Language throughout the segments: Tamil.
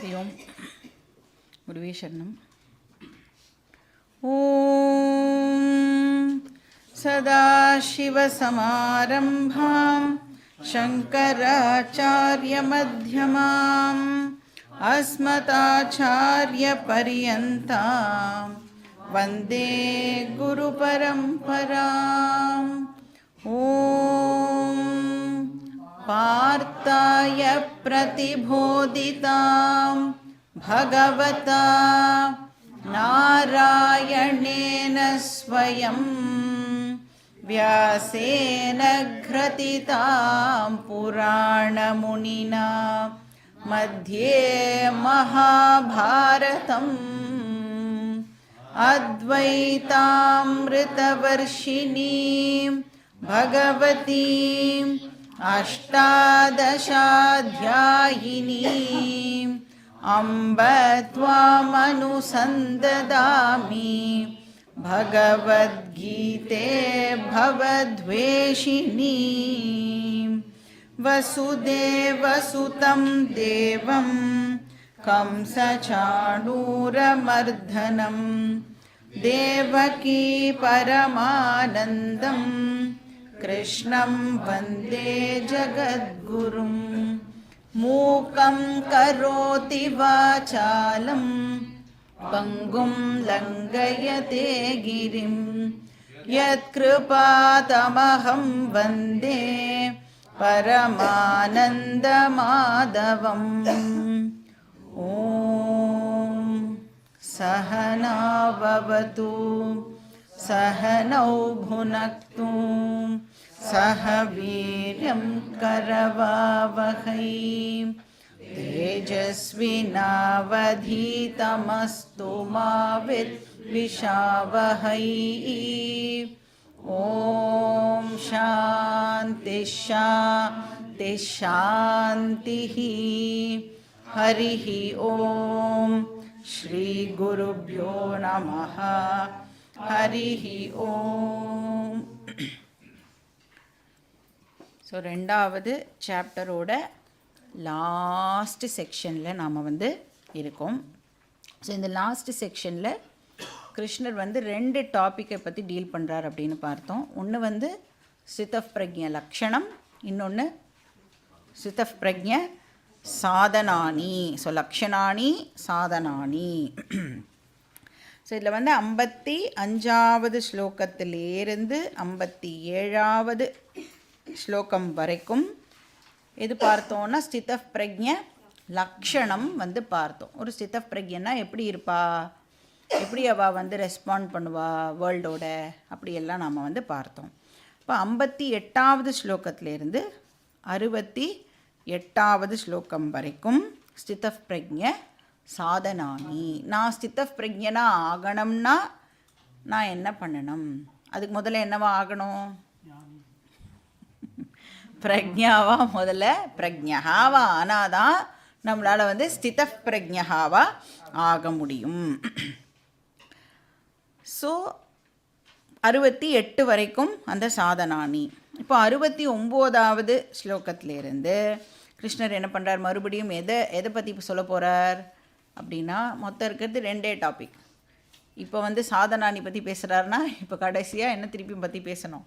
हरि ओम गुरुवे शरणम। ओम सदाशिवसमारम्भां शङ्कराचार्यमध्यमाम् अस्मदाचार्यपर्यन्तां वन्दे गुरुपरम्पराम्। ॐ पार्थाय प्रतिबोधितां भगवता नारायणेन स्वयं व्यासेन ग्रथितां पुराणमुनिना मध्ये महाभारतम् अद्वैतामृतवर्षिणीं भगवतीम् अष्टादशाध्यायिनीम् अम्ब त्वामनुसन्ददामि भगवद्गीते भवद्वेषिणीं वसुदेवसुतं देवं कंसचाणूरमर्दनं देवकी परमानन्दं कृष्णं वन्दे जगद्गुरुं। मूकं करोति वाचालं पङ्गुं लङ्घयते गिरिं यत्कृपातमहं वन्दे परमानन्दमाधवम्। ॐ सहना भवतु सहनौ भुनक्तु सह वीर्यं करवावहै तेजस्विनावधीतमस्तु मा विद्विषावहै। ॐ शान्ति शान्ति शान्तिः। हरिः ॐ श्री गुरुभ्यो नमः। हरिः ॐ। ஸோ ரெண்டாவது சாப்டரோட லாஸ்ட் செக்ஷனில் நாம் இருக்கோம். ஸோ இந்த லாஸ்ட் செக்ஷனில் கிருஷ்ணர் ரெண்டு டாப்பிக்கை பற்றி டீல் பண்ணுறார் அப்படின்னு பார்த்தோம். ஒன்று ஸ்திதப் பிரக்ஞ லக்ஷணம், இன்னொன்று ஸ்திதப் பிரக்ஞ சாதனானி. ஸோ லக்ஷணானி சாதனானி. ஸோ இதில் 55வது ஸ்லோகத்திலேருந்து 57வது ஸ்லோகம் வரைக்கும் எது பார்த்தோன்னா ஸ்திதப் பிரக்ஞ லக்ஷணம் பார்த்தோம். ஒரு ஸ்திதப் பிரக்ஞனா எப்படி இருப்பா, எப்படி அவள் ரெஸ்பாண்ட் பண்ணுவா வேர்ல்டோட, அப்படியெல்லாம் நாம் பார்த்தோம். இப்போ 58வது ஸ்லோகத்திலேருந்து 68வது ஸ்லோகம் வரைக்கும் ஸ்திதப் பிரக்ஞ சாதனானி. நான் ஸ்திதப் பிரக்ஞனா ஆகணும்னா நான் என்ன பண்ணணும்? அதுக்கு முதல்ல என்னவா ஆகணும்? பிரக்ஞாவா முதல்ல பிரக்ஞாவா ஆனாதான் நம்மளால் ஸ்திதப் பிரக்ஞாவா ஆக முடியும். ஸோ 68 வரைக்கும் அந்த சாதனானி. இப்போ 69வது ஸ்லோகத்திலேருந்து கிருஷ்ணர் என்ன பண்ணுறார்? மறுபடியும் எதை பற்றி இப்போ சொல்ல போகிறார் அப்படின்னா, மொத்தம் இருக்கிறது ரெண்டே டாபிக். இப்போ சாதனானி பற்றி பேசுகிறாருன்னா, இப்போ கடைசியாக என்ன திருப்பியும் பற்றி பேசணும்?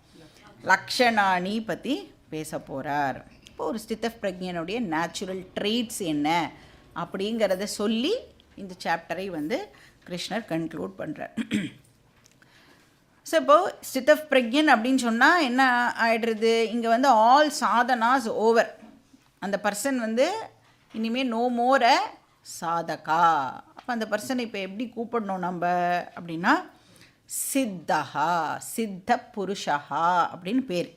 லக்ஷணானி பற்றி பேச போகிறார். இப்போ ஒரு ஸ்திதப் பிரக்ஞனுடைய நேச்சுரல் ட்ரெய்ட்ஸ் என்ன அப்படிங்கிறத சொல்லி இந்த சாப்டரை கிருஷ்ணர் கன்க்ளூட் பண்ணுறார். ஸோ இப்போது ஸ்திதப் பிரக்ஞன் அப்படின்னு சொன்னால் என்ன ஆகிடுறது? இங்கே ஆல் சாதனாஸ் ஓவர். அந்த பர்சன் இனிமேல் நோ மோர் அ சாதகா. அப்போ அந்த பர்சனை இப்போ எப்படி கூப்பிடணும் நம்ம அப்படின்னா, சித்தஹா, சித்த புருஷா அப்படின்னு பேர்.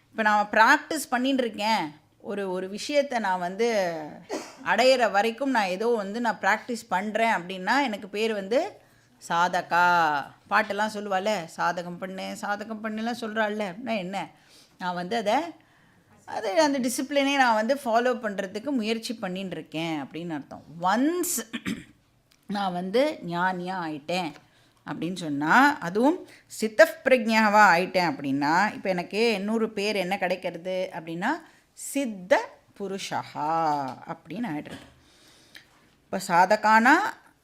இப்போ நான் ப்ராக்டிஸ் பண்ணின்னு இருக்கேன், ஒரு விஷயத்தை நான் அடையிற வரைக்கும் நான் ஏதோ நான் ப்ராக்டிஸ் பண்ணுறேன் அப்படின்னா எனக்கு பேர் சாதகா. பாட்டெல்லாம் சொல்லுவாள், சாதகம் பண்ணு சாதகம் பண்ணுலாம் சொல்கிறாள்ல. அப்படின்னா என்ன? நான் அதை அந்த டிசிப்ளினே நான் ஃபாலோ பண்ணுறதுக்கு முயற்சி பண்ணின்னு இருக்கேன் அப்படின்னு அர்த்தம். ஒன்ஸ் நான் ஞானியாக ஆயிட்டேன் அப்படின்னு சொன்னால், அதுவும் ஸ்திதப் பிரக்ஞாவாக ஆயிட்டேன் அப்படின்னா, இப்போ எனக்கு இன்னொரு பேர் என்ன கிடைக்கிறது அப்படின்னா சித்த புருஷா அப்படின்னு ஆயிடுறது. இப்போ சாதகானா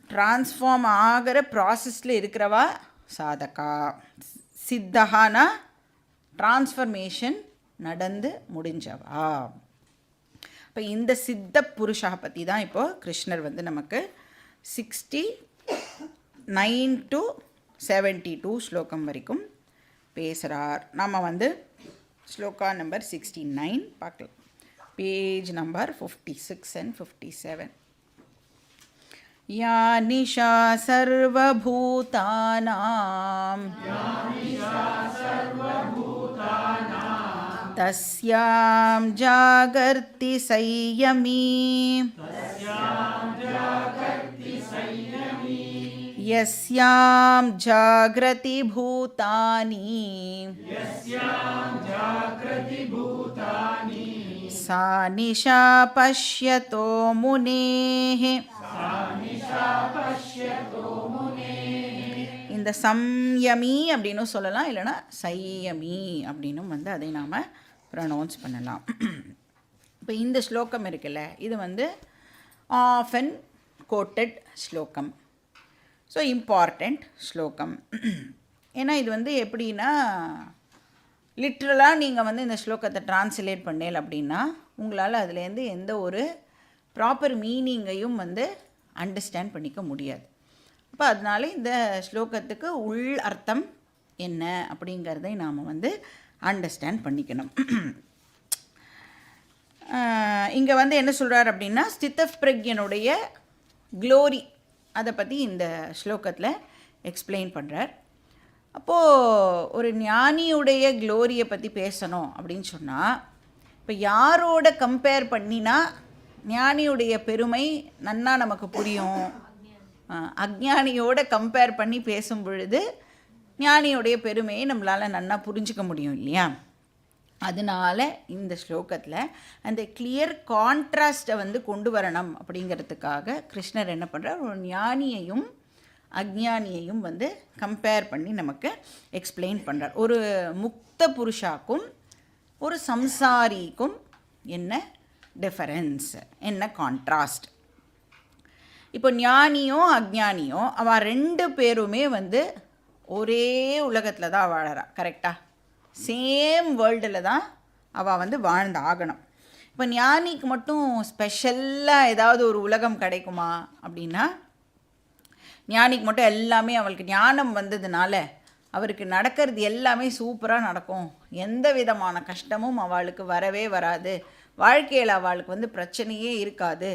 ட்ரான்ஸ்ஃபார்ம் ஆகிற ப்ராசஸில் இருக்கிறவா சாதகா. சித்தகானா ட்ரான்ஸ்ஃபர்மேஷன் நடந்து முடிஞ்சவா. இப்போ இந்த சித்த புருஷா பற்றி தான் இப்போது கிருஷ்ணர் வந்து நமக்கு 69 to 72 ஸ்லோகம் வரைக்கும் பேசுகிறார். நாம் வந்து ஸ்லோகா நம்பர் 69 பார்க்கலாம். Page number 56 and 57. या निशा सर्वभूतानां तस्यां जागर्ति संयमी यस्यां जागृति भूतानि सा निशा पश्यतो मुनेः. இந்த சம்யமி அப்படின்னு சொல்லலாம், இல்லைனா சையமி அப்படின்னும் வந்து அதை நாம் ப்ரொனவுன்ஸ் பண்ணலாம். இப்போ இந்த ஸ்லோகம் இருக்குல்ல, இது வந்து ஆஃபன் கோட்டட் ஸ்லோகம். ஸோ இம்பார்ட்டண்ட் ஸ்லோகம். ஏன்னா இது வந்து எப்படின்னா, லிட்ரலாக நீங்கள் வந்து இந்த ஸ்லோகத்தை ட்ரான்ஸ்லேட் பண்ணல அப்படின்னா உங்களால் அதுலேருந்து எந்த ஒரு ப்ராப்பர் மீனிங்கையும் வந்து அண்டர்ஸ்டாண்ட் பண்ணிக்க முடியாது. அப்போ அதனால இந்த ஸ்லோகத்துக்கு உள் அர்த்தம் என்ன அப்படிங்கிறதை நாம் வந்து அண்டர்ஸ்டாண்ட் பண்ணிக்கணும். இங்கே வந்து என்ன சொல்கிறார் அப்படின்னா, ஸ்திதப்பிரக்ஞனுடைய க்ளோரி அதை பற்றி இந்த ஸ்லோகத்தில் எக்ஸ்பிளைன் பண்ணுறார். அப்போது ஒரு ஞானியுடைய க்ளோரியை பற்றி பேசணும் அப்படின்னு சொன்னால், இப்போ யாரோட கம்பேர் பண்ணினா ஞானியுடைய பெருமை நன்னா நமக்கு புரியும்? அஜ்ஞானியோட கம்பேர் பண்ணி பேசும் பொழுது ஞானியுடைய பெருமையை நம்மளால் நன்னா புரிஞ்சிக்க முடியும் இல்லையா? அதனால் இந்த ஸ்லோகத்தில் அந்த கிளியர் கான்ட்ராஸ்ட்டை வந்து கொண்டு வரணும் அப்படிங்கிறதுக்காக கிருஷ்ணர் என்ன பண்ணுறார், ஒரு ஞானியையும் அஜ்ஞானியையும் வந்து கம்பேர் பண்ணி நமக்கு எக்ஸ்பிளைன் பண்ணுறார். ஒரு முக்த புருஷாக்கும் ஒரு சம்சாரிக்கும் என்ன டிஃபரன்ஸ், என்ன கான்ட்ராஸ்ட். இப்போ ஞானியும் அஜ்ஞானியும் அவள் 2 பேருமே வந்து ஒரே உலகத்தில் தான் வாழறா. கரெக்டாக சேம் வேர்ல்டில் தான் அவள் வந்து வாழ்ந்து ஆகணும். இப்போ ஞானிக்கு மட்டும் ஸ்பெஷலாக ஏதாவது ஒரு உலகம் கிடைக்குமா அப்படின்னா, ஞானிக்கு மட்டும் எல்லாமே அவளுக்கு ஞானம் வந்ததுனால அவருக்கு நடக்கிறது எல்லாமே சூப்பராக நடக்கும், எந்த விதமான கஷ்டமும் அவளுக்கு வரவே வராது, வாழ்க்கையில் அவளுக்கு வந்து பிரச்சனையே இருக்காது,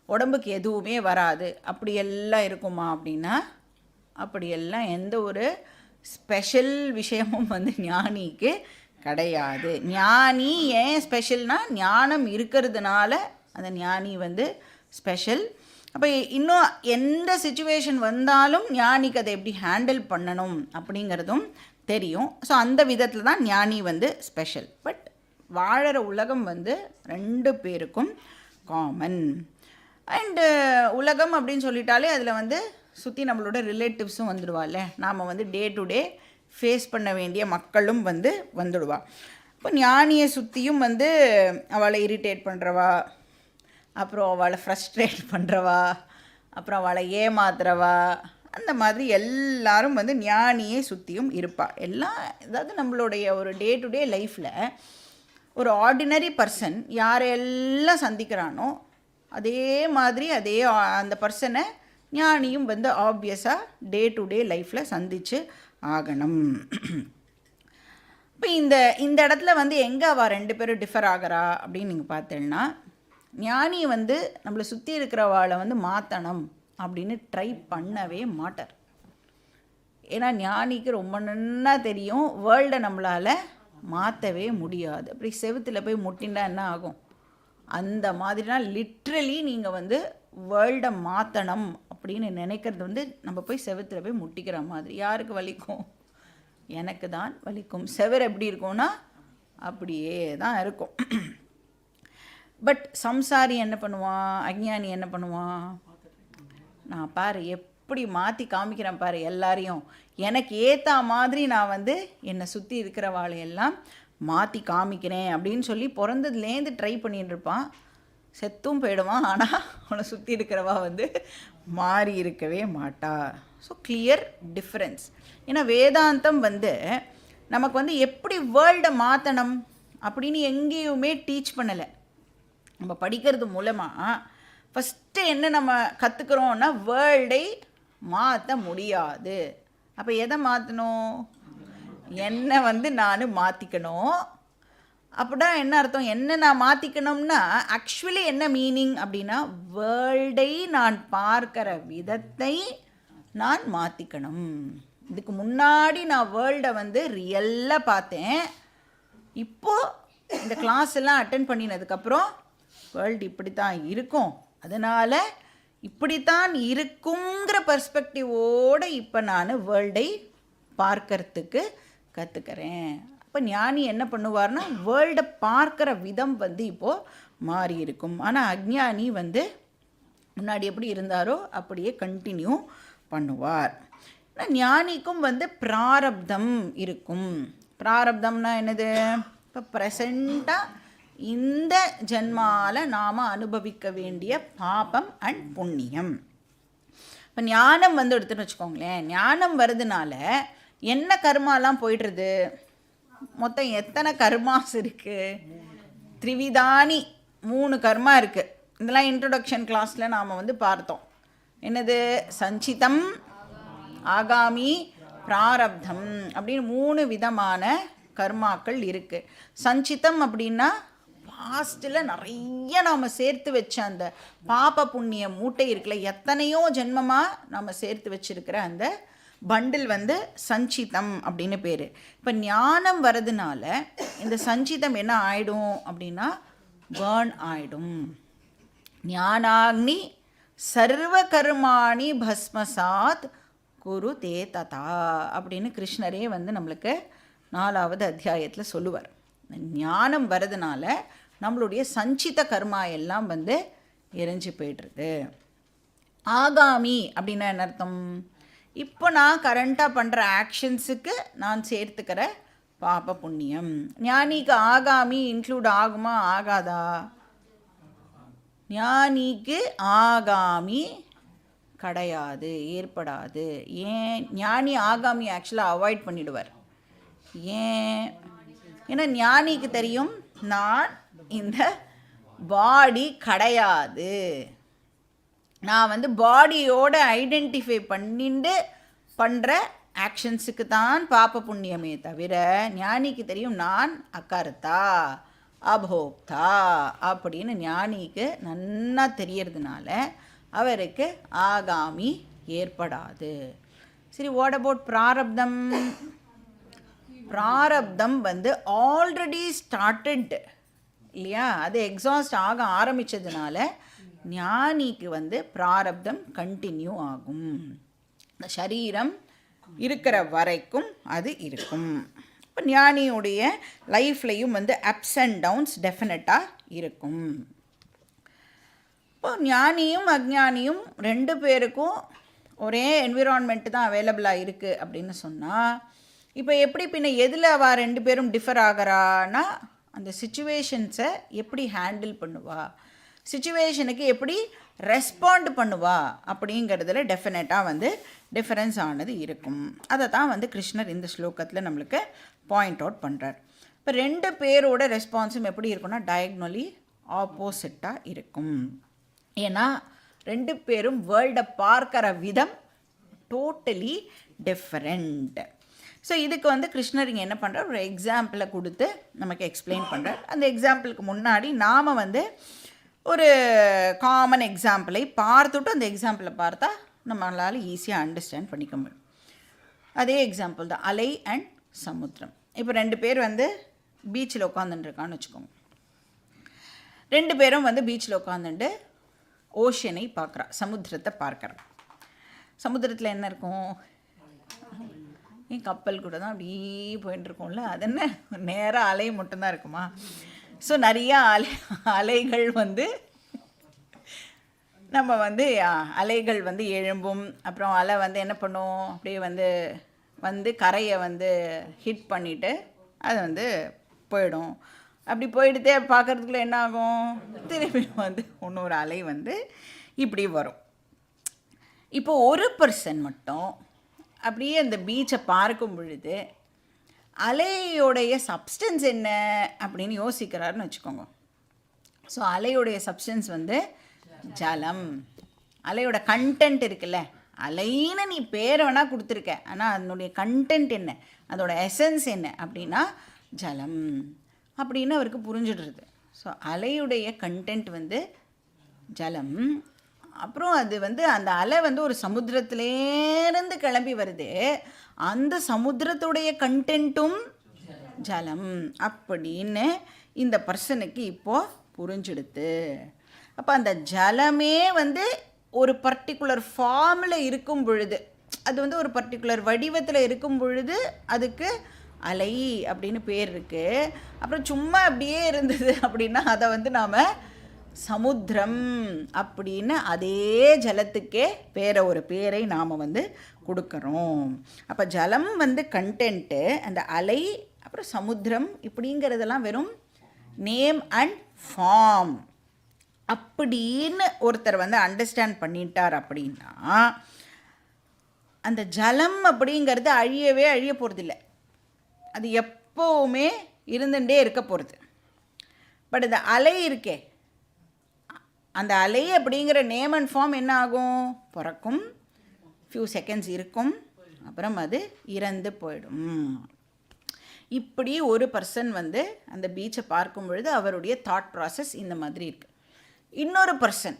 உடம்புக்கு எதுவுமே வராது, அப்படியெல்லாம் இருக்குமா அப்படின்னா அப்படியெல்லாம் எந்த ஒரு ஸ்பெஷல் விஷயமும் வந்து ஞானிக்கு கிடையாது. ஞானி ஏன் ஸ்பெஷல்னால் ஞானம் இருக்கிறதுனால அந்த ஞானி வந்து ஸ்பெஷல். அப்போ இன்னும் எந்த சிச்சுவேஷன் வந்தாலும் ஞானிக்கு அதை எப்படி ஹேண்டில் பண்ணணும் அப்படிங்கிறதும் தெரியும். ஸோ அந்த விதத்தில் தான் ஞானி வந்து ஸ்பெஷல். பட் வாழற உலகம் வந்து 2 பேருக்கும் காமன். அண்டு உலகம் அப்படின்னு சொல்லிட்டாலே அதில் வந்து சுற்றி நம்மளோட ரிலேட்டிவ்ஸும் வந்துடுவாள்ல, நாம் வந்து டே டு டே ஃபேஸ் பண்ண வேண்டிய மக்களும் வந்து வந்துடுவா. இப்போ ஞானியை சுற்றியும் வந்து அவளை இரிட்டேட் பண்ணுறவா, அப்புறம் அவளை ஃப்ரஸ்ட்ரேட் பண்ணுறவா, அப்புறம் அவளை ஏமாத்துறவா, அந்த மாதிரி எல்லாரும் வந்து ஞானியை சுற்றியும் இருப்பாள். எல்லாம் அதாவது நம்மளுடைய ஒரு டே டு டே லைஃப்பில் ஒரு ஆர்டினரி பர்சன் யாரெல்லாம் சந்திக்கிறானோ அதே மாதிரி அந்த பர்சனை ஞானியும் வந்து ஆப்வியஸாக டே டு டே லைஃப்பில் சந்தித்து ஆகணும். இப்போ இந்த இடத்துல வந்து எங்கே அவள் 2 பேரும் டிஃபர் ஆகிறா அப்படின்னு நீங்கள் பார்த்தேன்னா, ஞானி வந்து நம்மளை சுற்றி இருக்கிறவாளை வந்து மாற்றணும் அப்படின்னு ட்ரை பண்ணவே மாட்டார். ஏன்னா ஞானிக்கு ரொம்ப நன்னா தெரியும் வேர்ல்டை நம்மளால் மாற்றவே முடியாது. அப்படி செவுத்தில் போய் முட்டினா என்ன ஆகும், அந்த மாதிரினா லிட்ரலி நீங்கள் வந்து வேர்ல்டை மாற்றணும் அப்படின்னு நினைக்கிறது வந்து நம்ம போய் செவுத்தில் போய் முட்டிக்கிற மாதிரி. யாருக்கு வலிக்கும்? எனக்கு தான் வலிக்கும். செவர் எப்படி இருக்கும்னா அப்படியே தான் இருக்கும். பட் சம்சாரி என்ன பண்ணுவான், அஞ்ஞானி என்ன பண்ணுவான், நான் பாரு எப்படி மாற்றி காமிக்கிறேன் பாரு எல்லாரையும், எனக்கு ஏற்ற மாதிரி நான் வந்து என்னை சுற்றி இருக்கிறவாளையெல்லாம் மாற்றி காமிக்கிறேன் அப்படின்னு சொல்லி பிறந்ததுலேருந்து ட்ரை பண்ணிட்டு இருப்பான். செத்தும் போயிடுவான், ஆனால் அவனை சுற்றி இருக்கிறவா வந்து மாறி இருக்கவே மாட்டா. So clear difference. ஏன்னா வேதாந்தம் வந்து நமக்கு வந்து எப்படி வேர்ல்டை மாற்றணும் அப்படின்னு எங்கேயுமே டீச் பண்ணலை. நம்ம படிக்கிறது மூலமாக ஃபஸ்ட்டு என்ன நம்ம கற்றுக்குறோன்னா வேர்ல்டை மாற்ற முடியாது. அப்போ எதை மாற்றணும்? என்னை வந்து நான் மாற்றிக்கணும். அப்படின்னா என்ன அர்த்தம்? என்ன நான் மாற்றிக்கணும்னா ஆக்சுவலி என்ன மீனிங் அப்படின்னா வேர்ல்டை நான் பார்க்குற விதத்தை நான் மாற்றிக்கணும். இதுக்கு முன்னாடி நான் வேர்ல்டை வந்து ரியலாக பார்த்தேன். இப்போது இந்த கிளாஸ் எல்லாம் அட்டென்ட் பண்ணினதுக்கப்புறம் வேர்ல்டு இப்படி தான் இருக்கும், அதனால் இப்படித்தான் இருக்குங்கிற பர்ஸ்பெக்டிவோடு இப்போ நான் வேர்ல்டை பார்க்கறதுக்கு கற்றுக்கிறேன். அப்போ ஞானி என்ன பண்ணுவார்னா வேர்ல்டை பார்க்குற விதம் வந்து இப்போது மாறி இருக்கும். ஆனால் அஜ்ஞானி வந்து முன்னாடி எப்படி இருந்தாரோ அப்படியே கண்டினியூ பண்ணுவார். ஆனால் ஞானிக்கும் வந்து பிராரப்தம் இருக்கும். பிராரப்தம்னா என்னது? இப்போ ப்ரெசண்ட்டாக இந்த ஜென்மாவில் நாம் அனுபவிக்க வேண்டிய பாபம் அண்ட் புண்ணியம். இப்போ ஞானம் வந்து எடுத்துன்னு வச்சுக்கோங்களேன். ஞானம் வருதுனால என்ன கர்மாலாம் போய்டுறது? மொத்தம் எத்தனை கர்மாஸ் இருக்குது? த்ரிவிதானி, 3 கர்மா இருக்குது. இதெல்லாம் இன்ட்ரொடக்ஷன் கிளாஸில் நாம் வந்து பார்த்தோம். என்னது? சஞ்சிதம், ஆகாமி, பிராரப்தம் அப்படின்னு 3 விதமான கர்மாக்கள் இருக்குது. சஞ்சிதம் அப்படின்னா பாஸ்ட்டில் நிறைய நாம் சேர்த்து வச்ச அந்த பாப புண்ணிய மூட்டை இருக்குல்ல, எத்தனையோ ஜென்மமாக நாம் சேர்த்து வச்சுருக்கிற அந்த பண்டில் வந்து சஞ்சிதம் அப்படின்னு பேர். இப்போ ஞானம் வரதுனால இந்த சஞ்சிதம் என்ன ஆகிடும் அப்படின்னா பேர்ன் ஆகிடும். ஞானாக்னி சர்வ கர்மாணி பஸ்மசாத் குரு தே ததா அப்படின்னு கிருஷ்ணரே வந்து நம்மளுக்கு 4வது அத்தியாயத்தில் சொல்லுவார். ஞானம் வரதுனால நம்மளுடைய சஞ்சித கர்மா எல்லாம் வந்து எரிஞ்சு போய்டுறது. ஆகாமி அப்படின்னா என்ன அர்த்தம்? இப்போ நான் கரண்ட்டாக பண்ணுற ஆக்ஷன்ஸுக்கு நான் சேர்த்துக்கிற பாப புண்ணியம். ஞானிக்கு ஆகாமி இன்க்ளூட் ஆகுமா ஆகாதா? ஞானிக்கு ஆகாமி கிடையாது, ஏற்படாது. ஏன்? ஞானி ஆகாமி ஆக்சுவலாக அவாய்ட் பண்ணிவிடுவார். ஏன்? ஏன்னா ஞானிக்கு தெரியும் நான் இந்த பாடி கிடையாது, நான் வந்து பாடியோடு ஐடென்டிஃபை பண்ணிட்டு பண்ணுற ஆக்ஷன்ஸுக்கு தான் பாப புண்ணியமே தவிர ஞானிக்கு தெரியும் நான் அகர்த்தா அபோக்தா அப்படின்னு ஞானிக்கு நன்னா தெரியறதுனால அவருக்கு ஆகாமி ஏற்படாது. சரி, வாட் அபவுட் பிராரப்தம்? பிராரப்தம் வந்து ஆல்ரெடி ஸ்டார்டட் இல்லையா, அது எக்ஸாஸ்ட் ஆக ஆரம்பித்ததுனால ஞானிக்கு வந்து பிராரப்தம் கண்டினியூ ஆகும். இந்த சரீரம் இருக்கிற வரைக்கும் அது இருக்கும். இப்போ ஞானியுடைய லைஃப்லையும் வந்து அப்ஸ் அண்ட் டவுன்ஸ் டெஃபினட்டாக இருக்கும். இப்போ ஞானியும் அஜ்ஞானியும் 2 பேருக்கும் ஒரே என்விரான்மெண்ட்டு தான் அவைலபிளாக இருக்குது அப்படின்னு சொன்னால், இப்போ எப்படி பின்ன எதில் அவ 2 பேரும் டிஃபர் ஆகிறான்னா அந்த சுச்சுவேஷன்ஸை எப்படி ஹேண்டில் பண்ணுவா, சுச்சுவேஷனுக்கு எப்படி ரெஸ்பாண்ட் பண்ணுவா அப்படிங்கிறதுல டெஃபினட்டாக வந்து டிஃபரன்ஸ் ஆனது இருக்கும். அதை தான் வந்து கிருஷ்ணர் இந்த ஸ்லோகத்தில் நம்மளுக்கு பாயிண்ட் அவுட் பண்ணுறார். இப்போ 2 பேரோட ரெஸ்பான்ஸும் எப்படி இருக்குன்னா டயக்னலி ஆப்போசிட்டாக இருக்கும். ஏன்னா 2 பேரும் வேர்ல்டை பார்க்குற விதம் டோட்டலி டிஃப்ரெண்ட். ஸோ இதுக்கு வந்து கிருஷ்ணர் இங்கே என்ன பண்ணுறார், ஒரு எக்ஸாம்பிளை கொடுத்து நமக்கு எக்ஸ்பிளைன் பண்ணுறார். அந்த எக்ஸாம்பிளுக்கு முன்னாடி நாம் வந்து ஒரு காமன் எக்ஸாம்பிளை பார்த்துட்டு அந்த எக்ஸாம்பிளை பார்த்தா நம்மளால் ஈஸியாக அண்டர்ஸ்டாண்ட் பண்ணிக்க முடியும். அதே எக்ஸாம்பிள் தான் அலை அண்ட் சமுத்திரம். இப்போ 2 பேர் வந்து பீச்சில் உட்காந்துட்டுருக்கான்னு வச்சுக்கோங்க. 2 பேரும் வந்து பீச்சில் உட்காந்துட்டு ஓஷனை பார்க்குறா, சமுத்திரத்தை பார்க்குறா. சமுத்திரத்தில் என்ன இருக்கும்? கப்பல் கூட தான் அப்படியே போயிட்டுருக்கோம்ல, அது என்ன நேராக அலை மட்டும்தான் இருக்குமா? ஸோ நிறையா அலைகள் வந்து நம்ம வந்து அலைகள் வந்து எழும்பும். அப்புறம் அலை வந்து என்ன பண்ணும், அப்படியே வந்து கரையை வந்து ஹிட் பண்ணிவிட்டு அது வந்து போயிடும். அப்படி போயிடுதே பார்க்குறதுக்குள்ள என்ன ஆகும், திருப்பி வந்து இன்னொரு அலை வந்து இப்படி வரும். இப்போ ஒரு பர்சன் மட்டும் அப்படியே அந்த பீச்சை பார்க்கும் பொழுது அலையோடைய சப்ஸ்டன்ஸ் என்ன அப்படின்னு யோசிக்கிறாருன்னு வச்சுக்கோங்க. ஸோ அலையுடைய சப்ஸ்டன்ஸ் வந்து ஜலம். அலையோட கண்டென்ட் இருக்குல்ல, அலைன்னு நீ பேர் வேணால் கொடுத்துருக்க, ஆனால் அதனுடைய கண்டென்ட் என்ன, அதோட எசன்ஸ் என்ன அப்படின்னா ஜலம் அப்படின்னு அவருக்கு புரிஞ்சிடுறது. ஸோ அலையுடைய கண்டென்ட் வந்து ஜலம். அப்புறம் அது வந்து அந்த அலை வந்து ஒரு சமுத்திரத்திலேருந்து கிளம்பி வருது, அந்த சமுத்திரத்துடைய கண்டென்ட்டும் ஜலம் அப்படின்னு இந்த பர்சனுக்கு இப்போது புரிஞ்சிடுது. அப்போ அந்த ஜலமே வந்து ஒரு பர்டிகுலர் ஃபார்மில் இருக்கும் பொழுது, அது வந்து ஒரு பர்டிகுலர் வடிவத்தில் இருக்கும் பொழுது அதுக்கு அலை அப்படின்னு பேர் இருக்குது. அப்புறம் சும்மா அப்படியே இருந்தது அப்படின்னா அதை வந்து நாம் சமுத்திரம் அப்படின்னு அதே ஜலத்துக்கே வேற ஒரு பேரை நாம் வந்து கொடுக்குறோம். அப்போ ஜலம் வந்து கண்டென்ட்டு, அந்த அலை அப்புறம் சமுத்திரம் இப்படிங்கிறதெல்லாம் வெறும் நேம் அண்ட் ஃபார்ம் அப்படின்னு ஒருத்தர் வந்து அண்டர்ஸ்டாண்ட் பண்ணிட்டார் அப்படின்னா அந்த ஜலம் அப்படிங்கிறது அழிய போகிறதில்ல, அது எப்போவுமே இருந்துகிட்டே இருக்க போகிறது. பட் இந்த அலை இருக்கே, அந்த அலை அப்படிங்கிற நேம் அண்ட் ஃபார்ம் என்ன ஆகும், பிறக்கும், ஃபியூ செகண்ட்ஸ் இருக்கும், அப்புறம் அது இறந்து போயிடும். இப்படி ஒரு பர்சன் வந்து அந்த பீச்சை பார்க்கும் பொழுது அவருடைய தாட் ப்ராசஸ் இந்த மாதிரி இருக்குது. இன்னொரு பர்சன்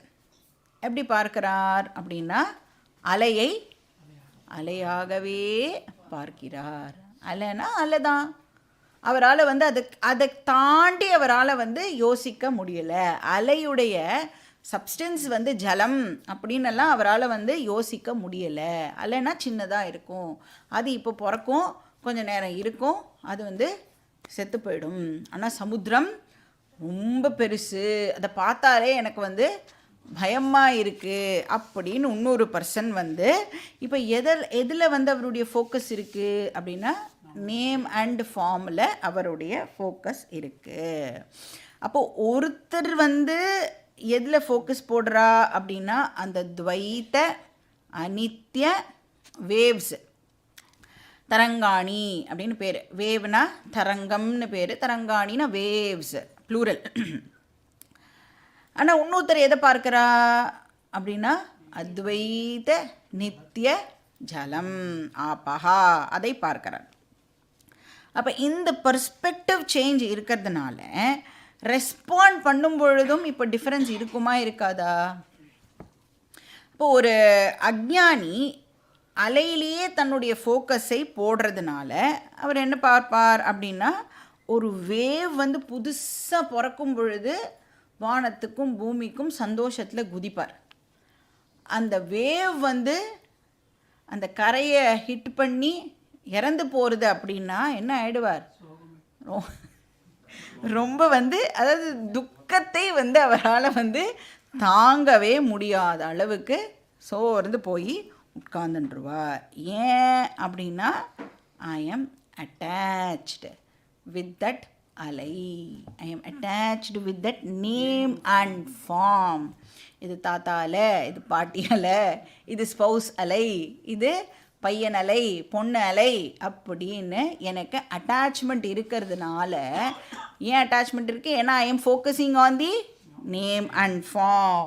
எப்படி பார்க்கிறார் அப்படின்னா அலையை அலையாகவே பார்க்கிறார். அலைனா அலை தான், அவரால் வந்து அதை தாண்டி அவரால் வந்து யோசிக்க முடியலை. அலையுடைய சப்ஸ்டன்ஸ் வந்து ஜலம் அப்படின்னெல்லாம் அவரால் வந்து யோசிக்க முடியலை. அலைனா சின்னதாக இருக்கும், அது இப்போ பிறக்கும், கொஞ்சம் நேரம் இருக்கும், அது வந்து செத்து போயிடும். ஆனால் சமுத்திரம் ரொம்ப பெருசு, அதை பார்த்தாலே எனக்கு வந்து பயமாக இருக்குது அப்படின்னு இன்னொரு பர்சன் வந்து இப்போ எதில் வந்து அவருடைய ஃபோக்கஸ் இருக்குது அப்படின்னா நேம் அண்ட் ஃபார்மில் அவருடைய ஃபோக்கஸ் இருக்குது. அப்போது ஒருத்தர் வந்து எதில் ஃபோக்கஸ் போடுறா அப்படின்னா அந்த துவைத்த அனித்ய வேவ்ஸ், தரங்காணி அப்படின்னு பேர். வேவ்னா தரங்கம்னு பேர், தரங்காணினா வேவ்ஸ் ப்ளூரல். ஆனால் இன்னொருத்தர் எதை பார்க்குறா அப்படின்னா அத்வைத நித்திய ஜலம் ஆபஹா, அதை பார்க்குறார். அப்போ இந்த பர்ஸ்பெக்டிவ் சேஞ்ச் இருக்கிறதுனால ரெஸ்பாண்ட் பண்ணும் பொழுதும் இப்போ டிஃப்ரென்ஸ் இருக்குமா இருக்காதா? இப்போ ஒரு அஜ்ஞானி அலையிலேயே தன்னுடைய ஃபோக்கஸை போடுறதுனால அவர் என்ன பார்ப்பார் அப்படின்னா ஒரு வேவ் வந்து புதுசாக பிறக்கும் பொழுது வானத்துக்கும் பூமிக்கும் சந்தோஷத்தில் குதிப்பார். அந்த வேவ் வந்து அந்த கரையை ஹிட் பண்ணி இறந்து போகிறது அப்படின்னா என்ன ஆகிடுவார், ரொம்ப வந்து அதாவது துக்கத்தை வந்து அவரால் வந்து தாங்கவே முடியாத அளவுக்கு சோர்ந்து போய் உட்கார்ந்துருவார். ஏன் அப்படின்னா I am attached with that அலை, I am attached with that name and form. இது தாத்தா அலை, இது பாட்டி அலை, இது ஸ்பௌஸ் அலை, இது பையன் அலை, பொண்ணு அலை அப்படின்னு எனக்கு அட்டாச்மெண்ட் இருக்கிறதுனால. ஏன் அட்டாச்மெண்ட் இருக்குது? ஏன்னா I am focusing on the name and form.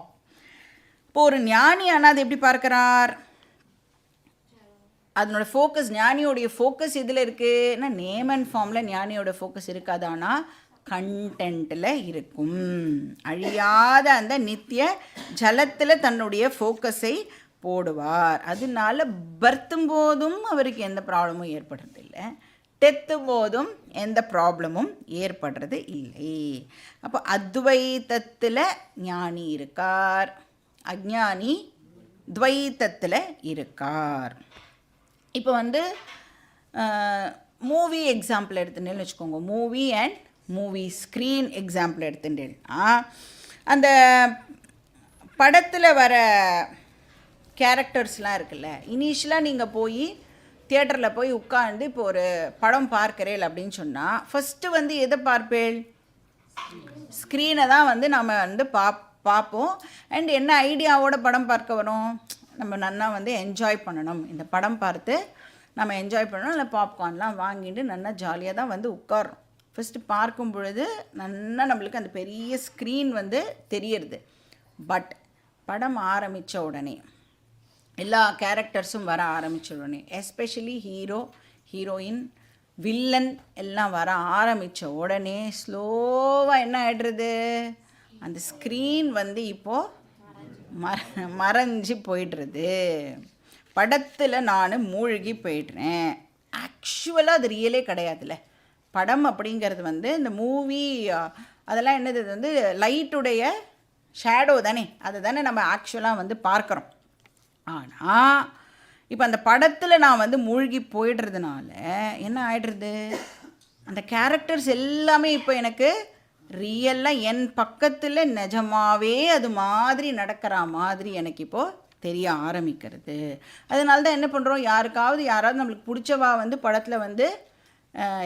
இப்போ ஒரு ஞானி ஆனால் அது எப்படி பார்க்குறார், அதனோட ஃபோக்கஸ், ஞானியோடைய ஃபோக்கஸ் எதில் இருக்குன்னா நேம் அண்ட் ஃபார்மில் ஞானியோட ஃபோக்கஸ் இருக்காது, ஆனால் கண்டென்ட்டில் இருக்கும். அழியாத அந்த நித்திய ஜலத்தில் தன்னுடைய ஃபோக்கஸை போடுவார். அதனால பர்த்தும் போதும் அவருக்கு எந்த ப்ராப்ளமும் ஏற்படுறதில்லை, டெத்தும் போதும் எந்த ப்ராப்ளமும் ஏற்படுறது இல்லை. அப்போ அத்வைத்தத்தில் ஞானி இருக்கார், அஜ்ஞானி துவைத்தத்தில் இருக்கார். இப்போ வந்து மூவி எக்ஸாம்பிள் எடுத்துட்டேன்னு வச்சுக்கோங்க, movie and movie screen example எடுத்துட்டேன்னா அந்த படத்தில் வர கேரக்டர்ஸ்லாம் இருக்குல்ல, இனிஷியலாக நீங்கள் போய் தியேட்டரில் போய் உட்காந்து இப்போ ஒரு படம் பார்க்குறேன் அப்படின்னு சொன்னால் ஃபஸ்ட்டு வந்து எதை பார்ப்பேள், ஸ்க்ரீனை தான் வந்து நம்ம வந்து பார்ப்போம். அண்ட் என்ன ஐடியாவோட படம் பார்க்க வரோம், நம்ம நல்லா வந்து என்ஜாய் பண்ணணும், இந்த படம் பார்த்து நம்ம என்ஜாய் பண்ணணும். இல்லை பாப்கார்ன்லாம் வாங்கிட்டு நல்லா ஜாலியாக தான் வந்து உட்காரோம். ஃபஸ்ட்டு பார்க்கும் பொழுது நல்லா நம்மளுக்கு அந்த பெரிய ஸ்க்ரீன் வந்து தெரியறது. பட் படம் ஆரம்பித்த உடனே எல்லா கேரக்டர்ஸும் வர ஆரம்பித்த உடனே, எஸ்பெஷலி ஹீரோ ஹீரோயின் வில்லன் எல்லாம் வர ஆரம்பித்த உடனே ஸ்லோவாக என்ன ஆகிடுறது, அந்த ஸ்க்ரீன் வந்து இப்போது மறைஞ்சி போய்டுறது. படத்தில் நான் மூழ்கி போய்ட்றேன். ஆக்சுவலாக அது ரியலே கிடையாதுல்ல. படம் அப்படிங்கிறது வந்து இந்த மூவி அதெல்லாம் என்னது, இது வந்து லைட்டுடைய ஷேடோ தானே, அதை தானே நம்ம ஆக்சுவலாக வந்து பார்க்குறோம். ஆனால் இப்போ அந்த படத்தில் நான் வந்து மூழ்கி போயிடுறதுனால என்ன ஆகிடுறது, அந்த கேரக்டர்ஸ் எல்லாமே இப்போ எனக்கு ரியலாக என் பக்கத்தில் நிஜமாகவே அது மாதிரி நடக்கிற மாதிரி எனக்கு இப்போது தெரிய ஆரம்பிக்கிறது. அதனால தான் என்ன பண்ணுறோம், யாராவது நம்மளுக்கு பிடிச்சவா வந்து படத்தில் வந்து